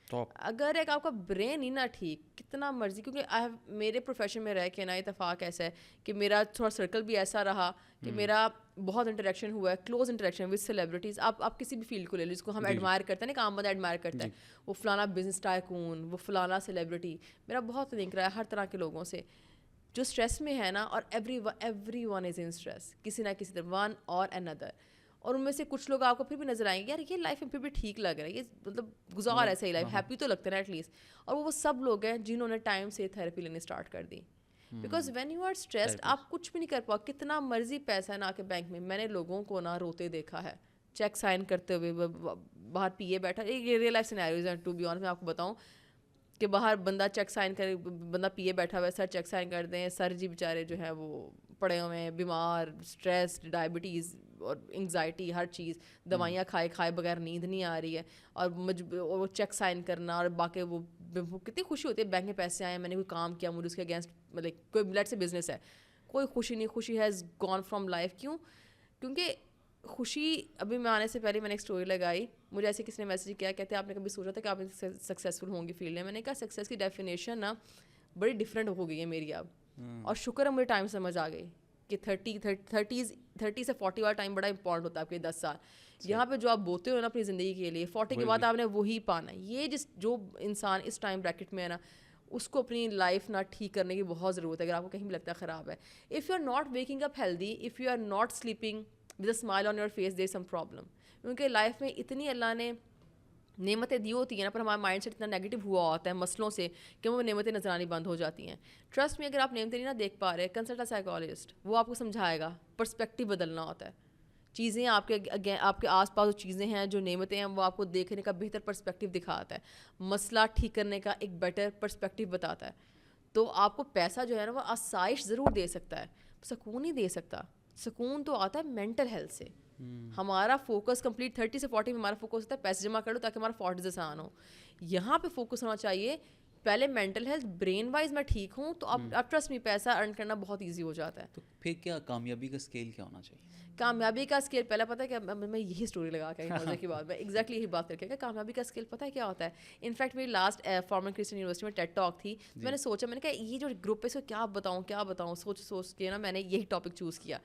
اگر ایک آپ کا برین ہی نہ ٹھیک, کتنا مرضی, کیونکہ میرے پروفیشن میں رہ کے نا اتفاق ایسا ہے کہ میرا تھوڑا سرکل بھی ایسا رہا کہ میرا بہت انٹریکشن ہوا ہے, کلوز انٹریکشن وتھ سیلیبریٹیز. آپ کسی بھی فیلڈ کو لے لو جس کو ہم ایڈمائر کرتے ہیں نا, کام بندہ ایڈمائر کرتا ہے, وہ فلانا بزنس ٹائکون, وہ فلانا سیلیبریٹی, میرا بہت لنک رہا ہے ہر طرح کے لوگوں سے جو اسٹریس میں ہے نا. اور every one is in stress, کسی نہ کسی طرح, ون اور اندر. اور ان میں سے کچھ لوگ آپ کو پھر بھی نظر آئیں گے یار یہ لائف میں پھر بھی ٹھیک لگ رہا ہے, یہ مطلب گزار ہے صحیح لائف, ہیپی تو لگتا ہے نا ایٹ لیسٹ. اور وہ سب لوگ ہیں جنہوں نے ٹائم سے تھیراپی لینی اسٹارٹ کر دی, because when you are stressed آپ کچھ بھی نہیں کر پاؤ, کتنا مرضی پیسہ ہے نا کے بینک میں. میں نے لوگوں کو نا روتے دیکھا ہے, چیک سائن کرتے ہوئے باہر پیے بیٹھا. یہ ریئل لائف سینیریوز ہیں ٹو بی آنسٹ. میں آپ کو بتاؤں کہ باہر بندہ چیک سائن کرے, بندہ پیے بیٹھا ہوا ہے, سر چیک سائن کر دیں, سر جی بیچارے جو ہیں وہ پڑے ہوئے ہیں, بیمار, اسٹریس, ڈائبٹیز اور انگزائٹی, ہر چیز, دوائیاں کھائے بغیر نیند نہیں آ رہی ہے, اور وہ چیک سائن کرنا. اور باقی وہ کتنی خوشی ہوتی ہے بینک میں پیسے آئے, میں نے کوئی کام کیا, مجھے اس کے اگینسٹ مطلب کوئی بلڈ سے بزنس ہے, کوئی خوشی نہیں, خوشی ہیز گون فرام لائف. کیوں؟ کیونکہ خوشی, ابھی میں آنے سے پہلے میں نے ایک اسٹوری لگائی, مجھے ایسے کسی نے میسج کیا, کہتے ہیں آپ نے کبھی سوچا تھا کہ آپ سکسیزفل ہوں گی فیلڈ میں؟ میں نے کہا سکسیز کی ڈیفینیشن نا بڑی ڈفرینٹ ہو گئی ہے میری اب, اور شکر ہے مجھے ٹائم سمجھ آ گئی کہ 30 سے 40 والا ٹائم بڑا امپورٹنٹ ہوتا ہے آپ کے 10 سال. یہاں پہ جو آپ بوتے ہو نا اپنی زندگی کے لیے, 40 کے بعد آپ نے وہی پانا ہے. یہ جو انسان اس ٹائم بریکٹ میں ہے نا, اس کو اپنی لائف نہ ٹھیک کرنے کی بہت ضرورت ہے. اگر آپ کو کہیں بھی لگتا ہے خراب ہے, if you are not waking up healthy, if you are not sleeping with a smile on your face, there some problem. کیونکہ لائف میں اتنی اللہ نے نعمتیں دی ہوتی ہیں نا, پر ہمارا مائنڈ سیٹ اتنا نیگیٹو ہوا ہوتا ہے مسئلوں سے کہ وہ نعمتیں نظر آنی بند ہو جاتی ہیں. ٹرسٹ میں اگر آپ نعمتیں نہیں نہ دیکھ پا رہے, کنسلٹ اے سائیکالوجسٹ, وہ آپ کو سمجھائے گا. پرسپیکٹیو بدلنا ہوتا ہے, چیزیں آپ کے آس پاس جو چیزیں ہیں, جو نعمتیں ہیں, وہ آپ کو دیکھنے کا بہتر پرسپیکٹیو دکھاتا ہے, مسئلہ ٹھیک کرنے کا ایک بیٹر پرسپیکٹیو بتاتا ہے. تو آپ کو پیسہ جو ہے نا وہ آسائش ضرور دے سکتا ہے, سکون نہیں دے سکتا. سکون تو آتا ہے مینٹل ہیلتھ سے. ہمارا فوکس کمپلیٹ 30 سے 40 میں ہمارا فوکس ہوتا ہے پیسے جمع کر لو تاکہ ہمارا 40 آسان ہو. یہاں پہ فوکس ہونا چاہیے پہلے مینٹل ہیلتھ برین وائز میں ٹھیک ہوں تو اب ٹرسٹ می پیسہ ارن کرنا بہت ایزی ہو جاتا ہے. تو پھر کیا کامیابی کا اسکیل کیا ہونا چاہیے؟ کامیابی کا اسکیل پہلا پتہ ہے کہ میں یہی اسٹوری لگا کے مزے کی بات میں ایگزیکٹلی یہی بات کر کے کہ کامیابی کا اسکیل پتہ ہے کیا ہوتا ہے. انفیکٹ میری لاسٹ فارمر کرسچن یونیورسٹی میں ٹیڈ ٹاک تھی. میں نے سوچا, میں نے کہا یہ جو گروپ ہے اس کو کیا بتاؤں سوچ کے نا میں نے یہی ٹاپک چوز کیا.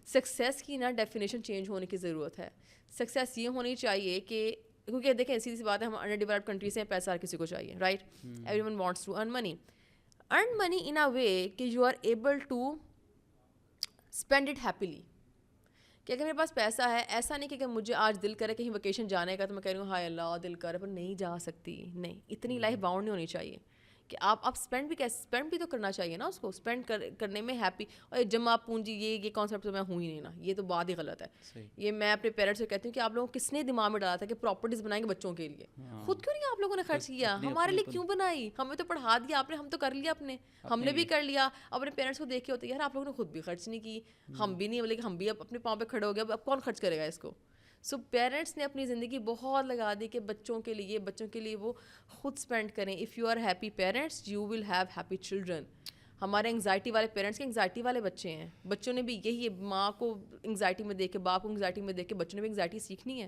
سکسیس کی نا ڈیفینیشن چینج ہونے کی ضرورت ہے. سکسیس یہ ہونی چاہیے کہ کیونکہ دیکھیں سیدھی سی بات ہے, ہم انڈر ڈیولپڈ کنٹری سے ہیں, پیسہ ہر کسی کو چاہیے, right. Everyone wants to earn money in a way کہ you are able to spend it happily. کہ اگر میرے پاس پیسہ ہے, ایسا نہیں کہ مجھے آج دل کرے کہیں ویکیشن جانے کا تو میں کہہ رہی ہوں ہائے اللہ دل کرے, پر نہیں جا سکتی. نہیں, اتنی لائف باؤنڈ نہیں ہونی چاہیے کہ آپ اسپینڈ بھی تو کرنا چاہیے نا اس کو. اسپینڈ کرنے میں ہیپی اور جمع پونجی یہ کانسیپٹ تو میں ہوں ہی نہیں نا, یہ تو بات ہی غلط ہے. یہ میں اپنے پیرنٹس سے کہتی ہوں کہ آپ لوگوں کو کس نے دماغ میں ڈالا تھا کہ پراپرٹیز بنائیں گے بچوں کے لیے, خود کیوں نہیں آپ لوگوں نے خرچ کیا, ہمارے لیے کیوں بنائی, ہمیں تو پڑھا دیا آپ نے, ہم تو کر لیا اپنے, ہم نے بھی کر لیا. اپنے پیرنٹس کو دیکھ کے ہوتے یار آپ لوگوں نے خود بھی خرچ نہیں کی, ہم بھی نہیں, بولے کہ ہم بھی اپنے پاؤں پہ کھڑے ہو گئے, اب کون خرچ کرے گا اس کو. سو پیرنٹس نے اپنی زندگی بہت لگا دی کہ بچوں کے لیے وہ خود اسپینڈ کریں. If you are happy parents you will have happy children. ہمارے انگزائٹی والے پیرنٹس کے انگزائٹی والے بچے ہیں. بچوں نے بھی یہی ماں کو انگزائٹی میں دیکھ کے, باپ کو انگزائٹی میں دیکھ کے بچوں نے بھی انگزائٹی سیکھنی ہے.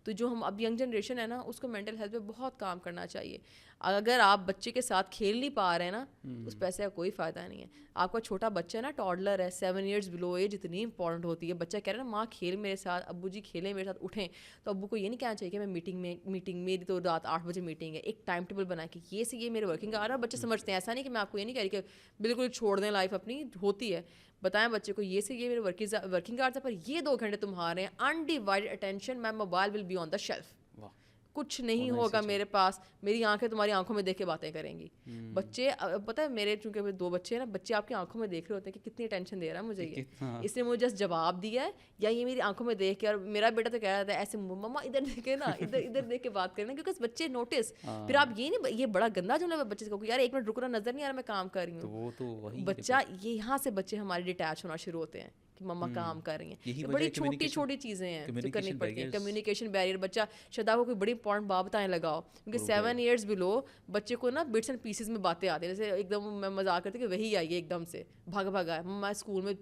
تو جو ہم اب ینگ جنریشن ہے نا, اس کو مینٹل ہیلتھ پہ بہت کام کرنا چاہیے. اگر آپ بچے کے ساتھ کھیل نہیں پا رہے ہیں نا, اس پیسے کا کوئی فائدہ نہیں ہے. آپ کا چھوٹا بچہ ہے نا, ٹاڈلر ہے, 7 ایئرز بلو ایج, اتنی امپورٹنٹ ہوتی ہے. بچہ کہہ رہا ہے نا ماں کھیل میرے ساتھ, ابو جی کھیلیں میرے ساتھ, اٹھیں. تو ابو کو یہ نہیں کہنا چاہیے کہ میں میٹنگ میری تو رات 8 بجے میٹنگ ہے. ایک ٹائم ٹیبل بنا کے یہ سے یہ میرے ورکنگ آ رہا ہے. بچے سمجھتے ہیں, ایسا نہیں کہ میں آپ کو یہ نہیں کہہ رہی کہ بالکل چھوڑ دیں لائف اپنی, ہوتی ہے. بتائیں بچے کو یہ سے یہ میرے ورکنگ آورس ہے, پر یہ 2 گھنٹے تمہارے ہیں undivided attention, my mobile will be on the shelf. کچھ نہیں ہوگا میرے پاس, میری آنکھیں تمہاری آنکھوں میں دیکھ کے باتیں کریں گی. بچے پتہ ہے میرے چونکہ 2 بچے ہیں نا, بچے آپ کی آنکھوں میں دیکھ رہے ہوتے ہیں کہ کتنی اٹینشن دے رہا ہے مجھے یہ, اس نے مجھے جسٹ جواب دیا ہے, یا یہ میری آنکھوں میں دیکھ کے. اور میرا بیٹا تو کہہ رہا تھا ایسے مما ادھر دیکھے نا, ادھر دیکھ کے بات کرنا, کیونکہ بچے نوٹس. پھر آپ یہ نہیں, یہ بڑا گندا جملہ ہے بچے کو, یار 1 منٹ رکنا, نظر نہیں آ رہا میں کام کر رہی ہوں. بچہ یہاں سے بچے ہمارے ڈیٹیچ ہونا شروع ہوتے ہیں کہ مما کام کر رہی ہیں. بڑی چھوٹی چھوٹی چیزیں ہیں جو کرنی پڑتی ہیں. کمیونیکیشن بیریئر, بچہ شدا کو کوئی بڑی امپورٹنٹ بات بتائیں لگاؤ, کیونکہ 7 ایئرز بلو بچے کو نا بٹس اینڈ پیسز میں باتیں آتی ہیں. جیسے ایک دم میں مذاق کرتی کہ وہی آئی ہے ایک دم سے بھاگا ہے, میں اسکول میں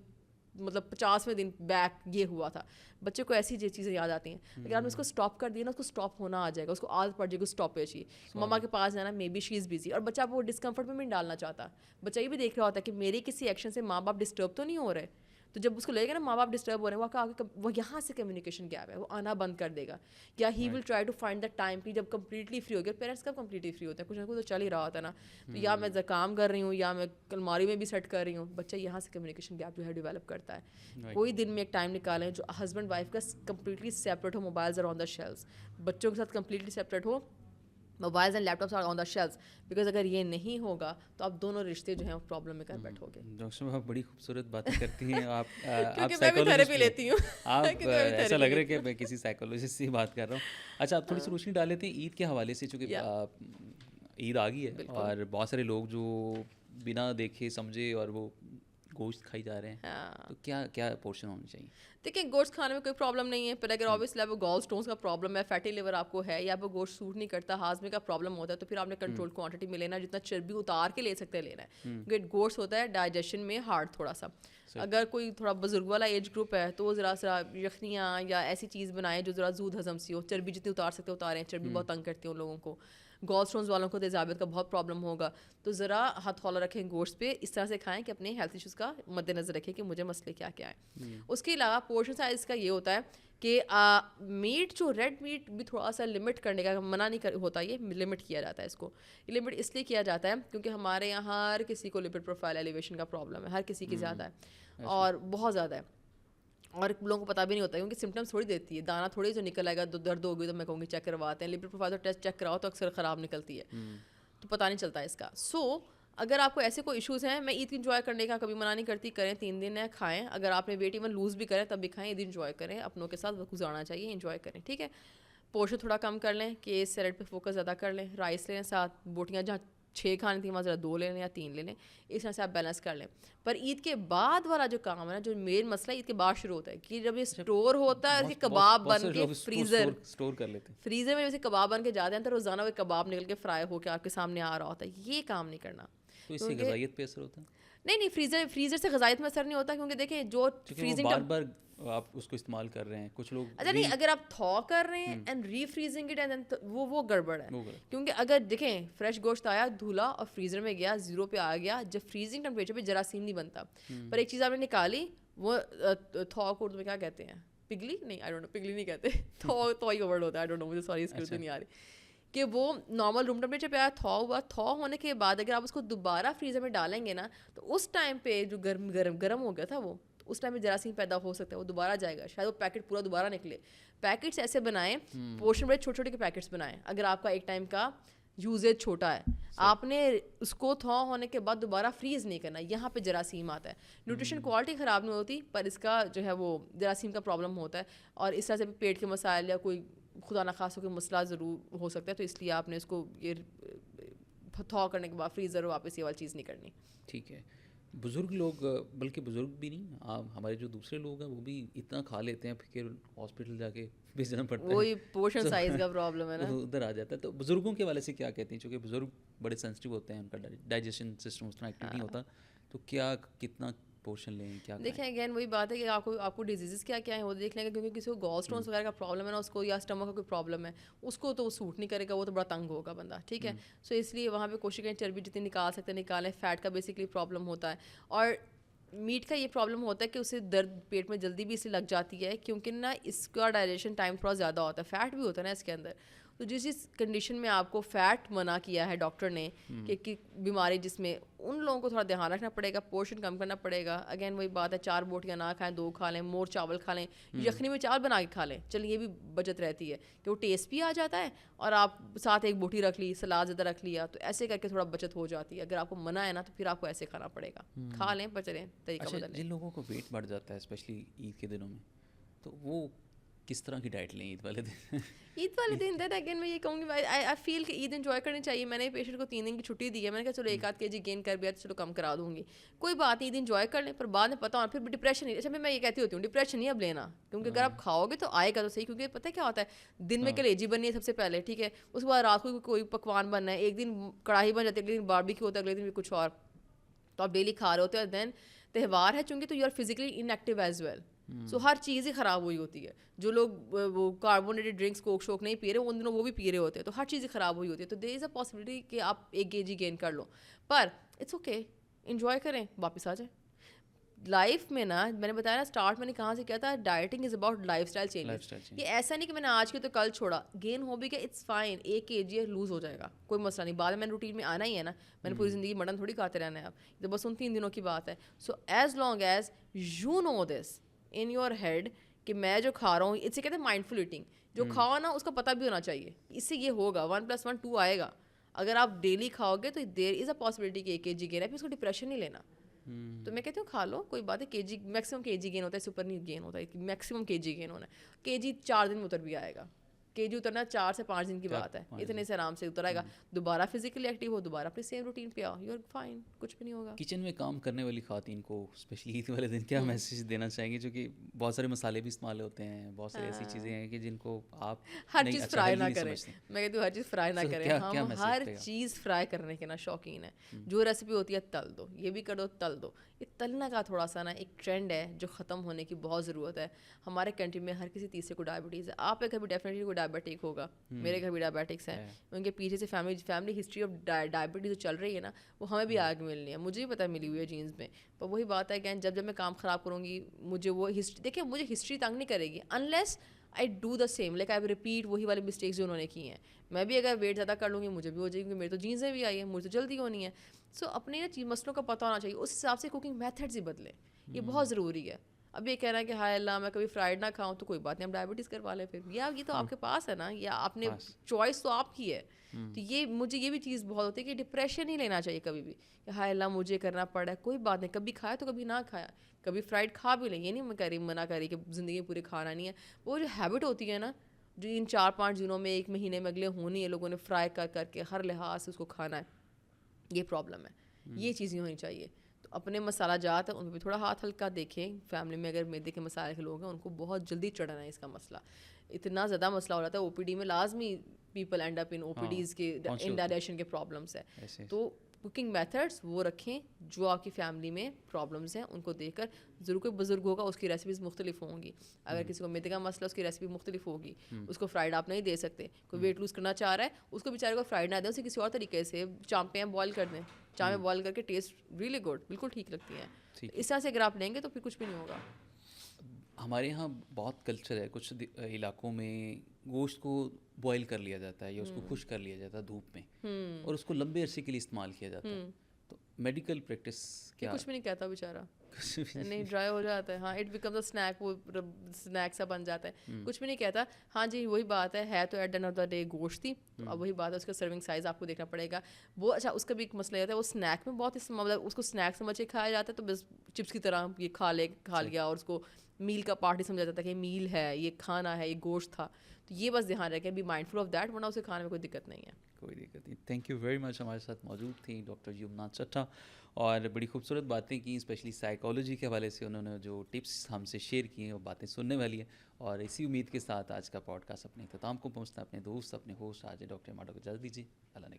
مطلب 50ویں دن بیک یہ ہوا تھا. بچے کو ایسی چیزیں یاد آتی ہیں. لیکن آپ نے اس کو اسٹاپ کر دیا نا, اس کو اسٹاپ ہونا آ جائے گا, اس کو عادت پڑ جائے گی اسٹاپیج کی. مما کے پاس جانا, may be she is busy, اور بچہ وہ ڈسکمفرٹ میں بھی نہیں ڈالنا چاہتا. بچہ یہ بھی دیکھ رہا ہوتا ہے کہ میرے کسی ایکشن سے ماں باپ ڈسٹرب تو نہیں ہو رہے. تو جب اس کو لگے گا نا ماں باپ ڈسٹرب ہو رہے ہیں, وہ یہاں سے کمیونیکیشن گیپ ہے, وہ آنا بند کر دے گا. یا he will try to find the time کہ جب کمپلیٹلی فری ہو گیا. پیرنٹس کب کمپلیٹلی فری ہوتے ہیں, کچھ نہ کچھ تو چل ہی رہا ہوتا ہے نا. تو یا میں کام کر رہی ہوں, یا میں الماری میں بھی سیٹ کر رہی ہوں. بچہ یہاں سے کمیونیکیشن گیپ جو ہے ڈیولپ کرتا ہے. کوئی دن میں ایک ٹائم نکالیں جو ہسبینڈ وائف کا کمپلیٹلی سیپریٹ ہو, mobiles are on the shelves, بچوں کے ساتھ کمپلیٹلی سیپریٹ ہو, mobiles and laptops are on the shelves. Because اگر یہ نہیں ہوگا تو آپ دونوں رشتے جو ہیں پرابلم میں کر بیٹھو گے. ڈاکٹر صاحب بڑی خوبصورت باتیں کرتی ہیں آپ. کیونکہ میں بھی تھیراپی لیتی ہوں. آپ ایسا لگ رہا ہے کہ میں کسی سائیکولوجسٹ سے بات کر رہا ہوں. اچھا آپ تھوڑی سی روشنی ڈال لیتے ہیں عید کے حوالے سے, چونکہ عید آ گئی ہے اور بہت سارے لوگ جو بنا دیکھے سمجھے اور وہ گوشت کھائی جا رہے ہیں, تو کیا پورشن ہونا چاہیے؟ دیکھیں گوشت کھانے میں کوئی پرابلم نہیں ہے, پر اگر آبویسلی آپ کو گال اسٹونس کا پرابلم ہے, فیٹی لیور آپ کو ہے, یا آپ کو گوشت سوٹ نہیں کرتا, ہاضمے کا پرابلم ہوتا ہے, تو پھر آپ نے کنٹرول کوانٹٹی میں لینا, جتنا چربی اتار کے لے سکتے ہیں لینا ہے. کیونکہ گوشت ہوتا ہے ڈائجیشن میں ہارڈ تھوڑا سا. اگر کوئی تھوڑا بزرگ والا ایج گروپ ہے تو وہ ذرا یخنیاں یا ایسی چیز بنائیں جو ذرا زود ہضم سی ہو, چربی جتنی اتار سکتے اتاریں, چربی بہت تنگ کرتی ہے ان لوگوں کو. گال اسٹونز والوں کو تیزابیت کا بہت پرابلم ہوگا, تو ذرا ہتھولا رکھیں گوشت پہ, اس طرح سے کھائیں کہ اپنے ہیلتھ ایشوز کا مد نظر رکھیں کہ مجھے مسئلے کیا کیا ہیں. اس کے علاوہ پورشن سائز کا یہ ہوتا ہے کہ میٹ جو ریڈ میٹ بھی تھوڑا سا لمٹ کرنے کا منع نہیں ہوتا, یہ لمٹ کیا جاتا ہے. اس کو لمٹ اس لیے کیا جاتا ہے کیونکہ ہمارے یہاں ہر کسی کو لپڈ پروفائل ایلیویشن کا پرابلم ہے, ہر کسی کی زیادہ ہے اور بہت زیادہ ہے, اور لوگوں کو پتہ بھی نہیں ہوتا کیونکہ سمٹمس تھوڑی دیتی ہے. دانہ تھوڑی جو نکل آئے گا, درد ہوگی تو میں کہوں گی چیک کرواتے ہیں. لپڈ پروفائل تو ٹیسٹ چیک کراؤ تو اکثر خراب نکلتی ہے, تو پتہ نہیں چلتا اس کا. سو اگر آپ کو ایسے کوئی ایشوز ہیں, میں عید کی انجوائے کرنے کا کبھی منع نہیں کرتی, کریں 3 دن ہے کھائیں. اگر آپ نے ویٹ ایون لوز بھی کریں تب بھی کھائیں, عید انجوائے کریں, اپنوں کے ساتھ وقت گزارنا چاہیے, انجوائے کریں, ٹھیک ہے. پورشن تھوڑا کم کر لیں کہ سیلڈ پہ فوکس زیادہ کر لیں, رائس لیں ساتھ, بوٹیاں جہاں 6 کھانے تھے وہاں ذرا 2 لے لیں یا 3 لے لیں, اس طرح سے آپ بیلنس کر لیں. پر عید کے بعد والا جو کام ہے نا, جو مین مسئلہ عید کے بعد شروع ہوتا ہے کہ جب یہ اسٹور ہوتا ہے, کباب بن کے اسٹور کر لیتے ہیں فریزر میں, جیسے کباب بن کے جاتے ہیں تو روزانہ وہ کباب نکل کے فرائی ہو کے آپ کے سامنے آ رہا ہوتا ہے. یہ کام نہیں کرنا. تو اس سے غذائیت پہ اثر ہوتا ہے؟ نہیں, فریزر سے غذائیت میں اثر نہیں ہوتا, کیونکہ دیکھیں جو فریزنگ بار بار آپ اس کو استعمال کر رہے ہیں کچھ لوگ. اچھا نہیں, اگر آپ تھا کر رہے ہیں اینڈ ری فریزنگ اٹ, وہ گڑبڑ ہے. کیونکہ اگر دیکھیں فریش گوشت آیا, دھلا اور فریزر میں گیا, 0 پہ آ گیا, جب فریزنگ ٹیمپریچر پہ جراثیم نہیں بنتا. پر ایک چیز آپ نے نکالی, وہ تھا کو اردو میں کیا کہتے ہیں, پگلی نہیں, آئی ڈونٹ نو, پگلی نہیں کہتے, تھا ہی ورڈ ہوتا ہے, آئی ڈونٹ نو, مجھے سوری اس کی نہیں آ رہی, کہ وہ نارمل روم ٹیمپریچر پہ آیا, تھا ہوا, تھا ہونے کے بعد اگر آپ اس کو دوبارہ فریزر میں ڈالیں گے نا, تو اس ٹائم پہ جو گرم ہو گیا تھا وہ, اس ٹائم میں جراثیم پیدا ہو سکتا ہے, وہ دوبارہ جائے گا, شاید وہ پیکٹ پورا دوبارہ نکلے. پیکٹس ایسے بنائیں, پورشن بڑے چھوٹے چھوٹے کے پیکٹس بنائیں. اگر آپ کا ایک ٹائم کا یوزیج چھوٹا ہے, آپ نے اس کو تھا ہونے کے بعد دوبارہ فریز نہیں کرنا, یہاں پہ جراثیم آتا ہے. نیوٹریشن کوالٹی خراب نہیں ہوتی, پر اس کا جو ہے وہ جراثیم کا پرابلم ہوتا ہے, اور اس طرح سے پیٹ کے مسائل یا کوئی خدا نخواستہ کوئی مسئلہ ضرور ہو سکتا ہے. تو اس لیے آپ نے اس کو یہ تھا کرنے کے بعد فریزر واپس یہ والی چیز نہیں کرنی. ٹھیک ہے. بزرگ لوگ, بلکہ بزرگ بھی نہیں, ہمارے جو دوسرے لوگ ہیں وہ بھی اتنا کھا لیتے ہیں پھر ہاسپٹل جا کے بھیجنا پڑتا ہے, وہی پورشن سائز کا پرابلم ہے نا, ادھر آ جاتا ہے. تو بزرگوں کے والے سے کیا کہتے ہیں, چونکہ بزرگ بڑے سینسٹیو ہوتے ہیں, ان کا ڈائجیشن سسٹم اتنا ایکٹیو نہیں ہوتا, تو کیا کتنا پورشن لیں, کیا دیکھیں اگین وہی بات ہے کہ آپ کو ڈیزیزز کیا کیا ہیں وہ دیکھ لیں گے, کیونکہ کسی کو گال اسٹونس وغیرہ کا پرابلم ہے نا, اس کو یا اسٹمک کا کوئی پرابلم ہے, اس کو تو وہ سوٹ نہیں کرے گا, وہ تو بڑا تنگ ہوگا بندہ, ٹھیک ہے. سو اس لیے وہاں پہ کوشش کریں چربی جتنی نکال سکتے ہیں نکالیں. فیٹ کا بیسکلی پرابلم ہوتا ہے, اور میٹ کا یہ پرابلم ہوتا ہے کہ اسے درد پیٹ میں جلدی بھی اس لیے لگ جاتی ہے کیونکہ نا اس کا ڈائجیشن ٹائم تھوڑا زیادہ ہوتا ہے, فیٹ بھی ہوتا ہے نا اس کے اندر. تو جس کنڈیشن میں آپ کو فیٹ منع کیا ہے ڈاکٹر نے کہ بیماری جس میں, ان لوگوں کو تھوڑا دھیان رکھنا پڑے گا, پورشن کم کرنا پڑے گا. اگین وہی بات ہے, 4 بوٹیاں نہ کھائیں, 2 کھا لیں, مور چاول کھا لیں, یخنی میں چاول بنا کے کھا لیں, چلیے یہ بھی بچت رہتی ہے کہ وہ ٹیسٹ بھی آ جاتا ہے, اور آپ ساتھ ایک بوٹی رکھ لی, سلاد زیادہ رکھ لیا, تو ایسے کر کے تھوڑا بچت ہو جاتی ہے. اگر آپ کو منع ہے نا تو پھر آپ کو ایسے کھانا پڑے گا, کھا لیں پر چلیں طریقہ بدلیں. جن لوگوں کو ویٹ بڑھ جاتا ہے اسپیشلی عید کے دنوں میں, تو وہ کس طرح کی ڈائٹ لیں عید والے دن؟ عید والے دن دین اگین میں یہ کہوں گی, آئی فیل کہ عید انجوائے کرنی چاہیے. میں نے پیشنٹ کو 3 دن کی چھٹی دی ہے, میں نے کہا چلو 1-8 kg گین کر بھی ہے تو چلو کم کرا دوں گی, کوئی بات نہیں, عید انجوائے کر لیں, پر بعد میں پتہ ہو پھر ڈپریشن نہیں. اچھا میں یہ کہتی ہوتی ہوں ڈپریشن نہیں اب لینا, کیونکہ اگر آپ کھاؤ گے تو آئے گا تو صحیح, کیونکہ پتہ کیا ہوتا ہے, دن میں کلیجی بننی ہے سب سے پہلے, ٹھیک ہے, اس کے بعد رات کو کوئی پکوان بننا ہے, ایک دن کڑاہی بن جاتی ہے, اگلے دن باربیکیو ہوتا ہے, اگلے دن بھی کچھ اور, تو آپ ڈیلی کھا رہے ہوتے ہیں. دین تہوار ہے چونکہ تو you are physically inactive as well, so ہر چیز ہی خراب ہوئی ہوتی ہے. جو لوگ وہ کاربونیٹڈ ڈرنکس کوک شوک نہیں پی رہے, ان دنوں وہ بھی پی رہے ہوتے ہیں, تو ہر چیز ہی خراب ہوئی ہوتی ہے. تو دیر از اے پاسبلٹی کہ آپ 1 kg گین کر لو, پر اٹس اوکے, انجوائے کریں, واپس آ جائیں. لائف میں نا, میں نے بتایا نا اسٹارٹ میں نے کہاں سے کیا تھا, dieting is about life style change. یہ ایسا نہیں کہ میں نے آج کے تو کل چھوڑا, گین ہو بھی گیا اٹس فائن, 1 kg لوز ہو جائے گا, کوئی مسئلہ نہیں, بعد میں روٹین میں آنا ہی ہے نا, میں نے پوری زندگی مٹن تھوڑی کھاتے رہنا ہے, آپ تو بس ان 3 دنوں کی بات ہے. So as long as you know this in your head کہ میں جو کھا رہا ہوں, اس سے کہتے ہیں مائنڈ فل ایٹنگ, جو کھاؤ نا اس کا پتہ بھی ہونا چاہیے, اس سے یہ ہوگا 1+1 2 آئے گا. اگر آپ ڈیلی کھاؤ گے تو دیر از اے پاسبلٹی کہ 1 kg گین ہے, پھر اس کو ڈپریشن نہیں لینا. تو میں کہتی ہوں کھا لو, کوئی بات ہے, kg میکسیمم kg گین ہوتا ہے, اس سے اوپر نہیں گین ہوتا ہے, میکسیمم kg گین ہونا ہے. kg 4 دن میں اتر بھی آئے گا, kg اترنا 4 سے 5 دن کی بات ہے, اتنے سے آرام سے اتر آئے گا. دوبارہ فزیکلی ایکٹیو ہو, دوبارہ اپنی سیم روٹین پہ آؤ, یو آر فائن, کچھ بھی نہیں ہوگا. کچن میں کام کرنے والی خواتین کو اسپیشلی عید والے دن کیا میسیج دینا چاہیں گے, چونکہ بہت سارے مسالے بھی استعمال ہوتے ہیں, بہت ساری ایسی چیزیں ہیں کہ جن کو آپ ہر چیز فرائی نہ کریں. میں کہتی ہوں ہر چیز فرائی نہ کریں, ہم ہر چیز فرائی کرنے کے نا شوقین ہیں. جو ریسیپی ہوتی ہے تل دو, یہ بھی کر دو, تل دو. یہ تلنا کا تھوڑا سا نا ایک ٹرینڈ ہے جو ختم ہونے کی بہت ضرورت ہے. ہمارے کنٹری میں ہر کسی تیسرے کو ڈائبٹیز ہے, آپ کے گھر بھی ڈیفینیٹلی کوئی ڈائبٹک ہوگا, میرے گھر بھی ڈائبٹکس ہیں, ان کے پیچھے سے فیملی ہسٹری آف ڈائبٹیز جو چل رہی ہے نا, وہ ہمیں بھی آگے ملنی ہے. مجھے بھی پتہ ملی ہوئی ہے جینز میں, پر وہی بات ہے کہ جب میں کام خراب کروں گی, مجھے وہ ہسٹری, دیکھیں مجھے ہسٹری تنگ نہیں کرے گی unless I do the same, like I repeat وہی والی مسٹیکس جو انہوں نے کی ہیں. میں بھی اگر ویٹ زیادہ کر لوں گی مجھے بھی ہو جائے گی, میری تو جینزیں بھی آئی ہیں, مجھے تو جلدی ہونی ہے. سو اپنے نا چیز مسئلوں کا پتہ ہونا چاہیے, اس حساب سے کوکنگ میتھڈز ہی بدلیں, یہ بہت ضروری ہے. اب یہ کہنا ہے کہ ہائے اللہ میں کبھی فرائڈ نہ کھاؤں, تو کوئی بات نہیں, ہم ڈائبٹیز کروا لیں پھر, یہ تو آپ کے پاس ہے نا, یا آپ نے چوائس تو آپ کی ہے. تو یہ مجھے یہ بھی چیز بہت ہوتی ہے کہ ڈپریشن نہیں لینا چاہیے کبھی بھی, کہ ہائے اللہ مجھے کرنا پڑا ہے, کوئی بات نہیں, کبھی کھایا تو کبھی نہ کھایا, کبھی فرائڈ کھا بھی لیں, یہ نہیں میں منع کر رہی کہ زندگی میں پورے کھانا نہیں ہے. وہ جو ہیبٹ ہوتی ہے نا, جو ان 4-5 دنوں میں 1 مہینے میں اگلے ہونی ہے, لوگوں نے فرائی کر کے ہر لحاظ سے اس کو کھانا ہے, یہ پرابلم ہے, یہ چیز نہیں ہونی چاہیے. تو اپنے مسالہ جات ہیں ان پہ بھی تھوڑا ہاتھ ہلکا دیکھیں. فیملی میں اگر میدے کے مسائل کے لوگ ہیں ان کو بہت جلدی چڑھنا ہے اس کا مسئلہ, اتنا زیادہ مسئلہ ہو رہا ہے. او پی ڈی میں لازمی people end up in O P Ds کے انڈائجیشن کے پرابلمس ہیں. تو کوکنگ میتھڈس وہ رکھیں جو آپ کی فیملی میں پرابلمس ہیں ان کو دیکھ کر. ضرور کوئی بزرگ ہوگا اس کی ریسیپیز مختلف ہوں گی, اگر کسی کو میدے کا مسئلہ اس کی ریسیپی مختلف ہوگی, اس کو فرائیڈ آپ نہیں دے سکتے. کوئی ویٹ لوز کرنا چاہ رہا ہے اس کو بیچارے کو فرائیڈ نہ دیں, اسے کسی اور طریقے سے چامپیں بوائل کر دیں. چامپیں بوائل کر کے ٹیسٹ ریئلی گڈ, بالکل ٹھیک لگتی ہیں. اس طرح سے اگر آپ لیں گے تو پھر کچھ بھی نہیں ہوگا. ہمارے یہاں بہت کلچر ہے, کچھ علاقوں میں گوشت کو بوائل کر لیا جاتا ہے یا اس کو خشک کر لیا جاتا ہے دھوپ میں, اور اس کو لمبے عرصے کے لیے استعمال کیا جاتا ہے. تو میڈیکل پریکٹس کیا کچھ بھی نہیں کہتا بیچارہ, نہیں ڈرائی ہو جاتا ہے. ہاں اٹ بیکمز اے اسنیک, وہ اسنیک سا بن جاتا ہے. کچھ بھی نہیں کہتا. ہاں جی وہی بات ہے تو at the end of the day گوشت تھی. تو اب وہی بات ہے, اس کا سرونگ سائز آپ کو دیکھنا پڑے گا. وہ اچھا اس کا بھی ایک مسئلہ ہوتا ہے, وہ اسنیک میں بہت مطلب اس کو اسنیک سمجھ کے کھایا جاتا ہے. تو بس چپس کی طرح یہ کھا لیا اور اس کو میل کا پارٹ ہی سمجھا جاتا ہے کہ میل ہے, یہ کھانا ہے, یہ گوشت تھا. تو یہ بس دھیان رکھیں, بی مائنڈفل آف دیٹ, ورنہ اسے کھانے میں کوئی دقت نہیں ہے. کوئی دقت نہیں. Thank you very much. ہمارے ساتھ موجود تھیں ڈاکٹر یمنا چٹھا, اور بڑی خوبصورت باتیں کی, اسپیشلی سائیکالوجی کے حوالے سے انہوں نے جو ٹپس ہم سے شیئر کی ہیں وہ باتیں سننے والی ہیں. اور اسی امید کے ساتھ آج کا پوڈ کاسٹ اپنے اختتام کو پہنچتا ہے. اپنے دوست اپنے ہوسٹ آج ڈاکٹر ماڈو کو اجازت دیجیے. اللہ نے